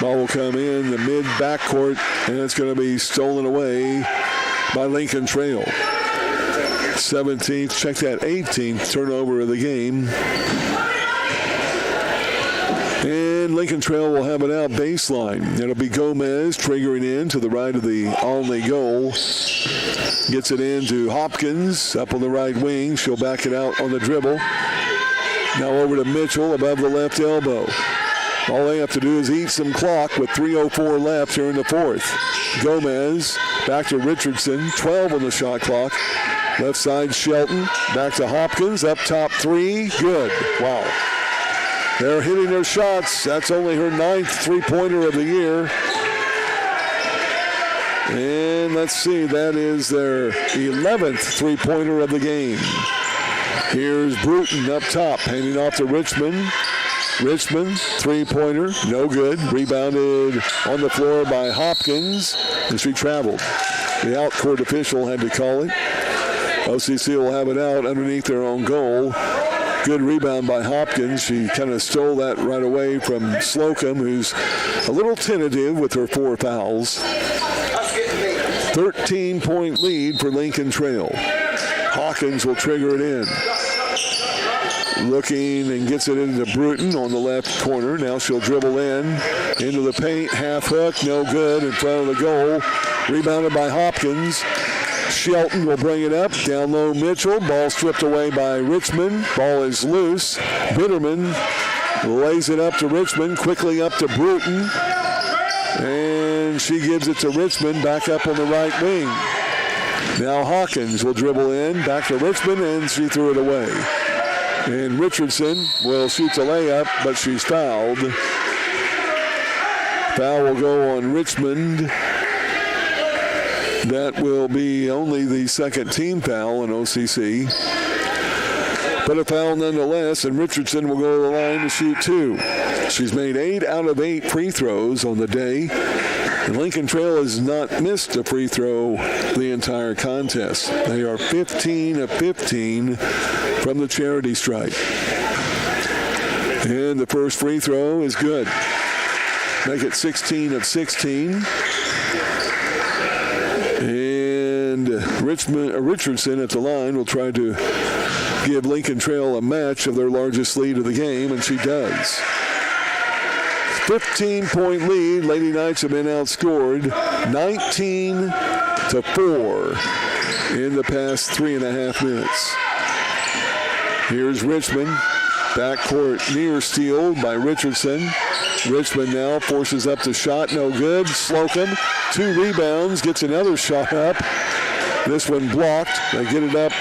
Ball will come in the mid-backcourt, and it's going to be stolen away by Lincoln Trail. 17th, check that, 18th turnover of the game. And Lincoln Trail will have it out baseline. It'll be Gomez triggering in to the right of the Olney goal. Gets it into Hopkins up on the right wing. She'll back it out on the dribble. Now over to Mitchell above the left elbow. All they have to do is eat some clock with 3:04 left here in the fourth. Gomez back to Richardson, 12 on the shot clock. Left side Shelton, back to Hopkins, up top three, good. Wow. They're hitting their shots. That's only her 9th three-pointer of the year. And let's see, that is their 11th three-pointer of the game. Here's Bruton up top, handing off to Richmond. Richmond, three-pointer, no good. Rebounded on the floor by Hopkins, and she traveled. The out-court official had to call it. OCC will have it out underneath their own goal. Good rebound by Hopkins. She kind of stole that right away from Slocum, who's a little tentative with her 4 fouls. 13-point lead for Lincoln Trail. Hawkins will trigger it in. Looking and gets it into Bruton on the left corner. Now she'll dribble into the paint. Half hook, no good in front of the goal. Rebounded by Hopkins. Shelton will bring it up. Down low Mitchell. Ball stripped away by Richmond. Ball is loose. Bitterman lays it up to Richmond. Quickly up to Bruton. And she gives it to Richmond. Back up on the right wing. Now Hawkins will dribble in. Back to Richmond, and she threw it away. And Richardson will shoot the layup, but she's fouled. Foul will go on Richmond. That will be only the second team foul in OCC. But a foul nonetheless, and Richardson will go to the line to shoot 2. She's made 8 out of 8 free throws on the day. And Lincoln Trail has not missed a free throw the entire contest. They are 15 of 15 from the charity stripe. And the first free throw is good. Make it 16 of 16. And Richardson at the line will try to give Lincoln Trail a match of their largest lead of the game, and she does. 15-point lead. Lady Knights have been outscored 19-4 in the past 3.5 minutes. Here's Richmond. Backcourt near steal by Richardson. Richmond now forces up the shot. No good. Slocum, 2 rebounds. Gets another shot up. This one blocked. They get it up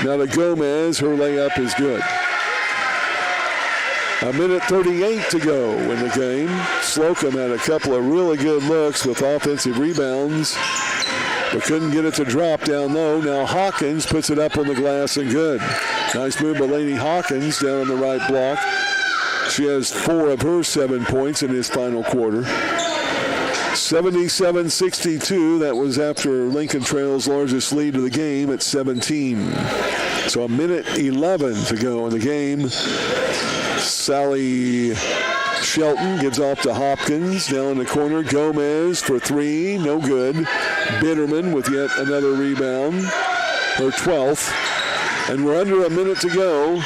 now to Gomez. Her layup is good. 1:38 to go in the game. Slocum had a couple of really good looks with offensive rebounds, but couldn't get it to drop down low. Now Hawkins puts it up on the glass and good. Nice move by Lainey Hawkins down on the right block. She has 4 of her 7 points in this final quarter. 77-62. That was after Lincoln Trail's largest lead of the game at 17. So 1:11 to go in the game. Sally Shelton gives off to Hopkins. Down in the corner, Gomez for 3. No good. Bitterman with yet another rebound. Her 12th. And we're under a minute to go.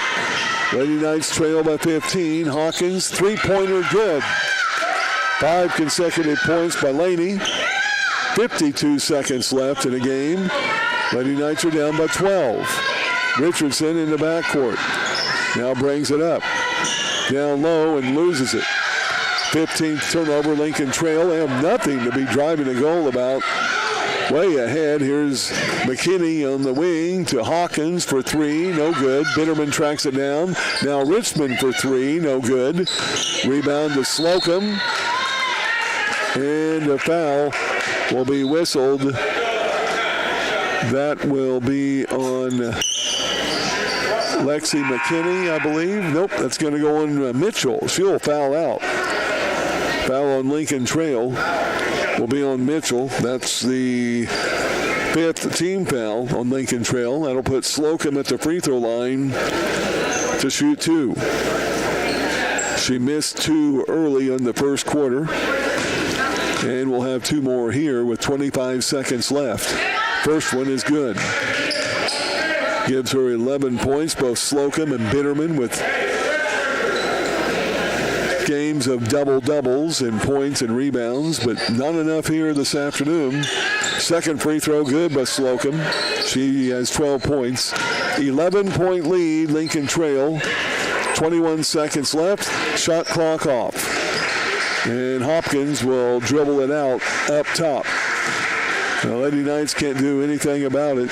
Lady Knights trail by 15. Hawkins, 3-pointer good. 5 consecutive points by Laney. 52 seconds left in the game. Lady Knights are down by 12. Richardson in the backcourt. Now brings it up. Down low and loses it. 15th turnover, Lincoln Trail. They have nothing to be driving the goal about. way ahead. Here's McKinney on the wing to Hawkins for three, no good. Bitterman tracks it down. Now Richmond for three, no good. Rebound to Slocum. And a foul will be whistled. That will be on Lexi McKinney, I believe. Nope, that's going to go on Mitchell. She'll foul out. Foul on Lincoln Trail will be on Mitchell. That's the fifth team foul on Lincoln Trail. That'll put Slocum at the free throw line to shoot two. She missed two early in the first quarter. And we'll have two more here with 25 seconds left. First one is good. Gives her 11 points, both Slocum and Bitterman with games of double-doubles in points and rebounds, but not enough here this afternoon. Second free throw good by Slocum. She has 12 points. 11-point lead, Lincoln Trail. 21 seconds left. Shot clock off. And Hopkins will dribble it out up top. Now, Lady Knights can't do anything about it.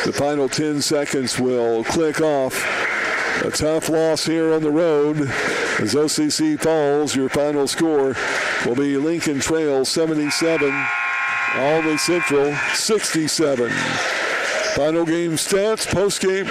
The final 10 seconds will click off. A tough loss here on the road as OCC falls. Your final score will be Lincoln Trail 77, Albany Central 67. Final game stats, post-game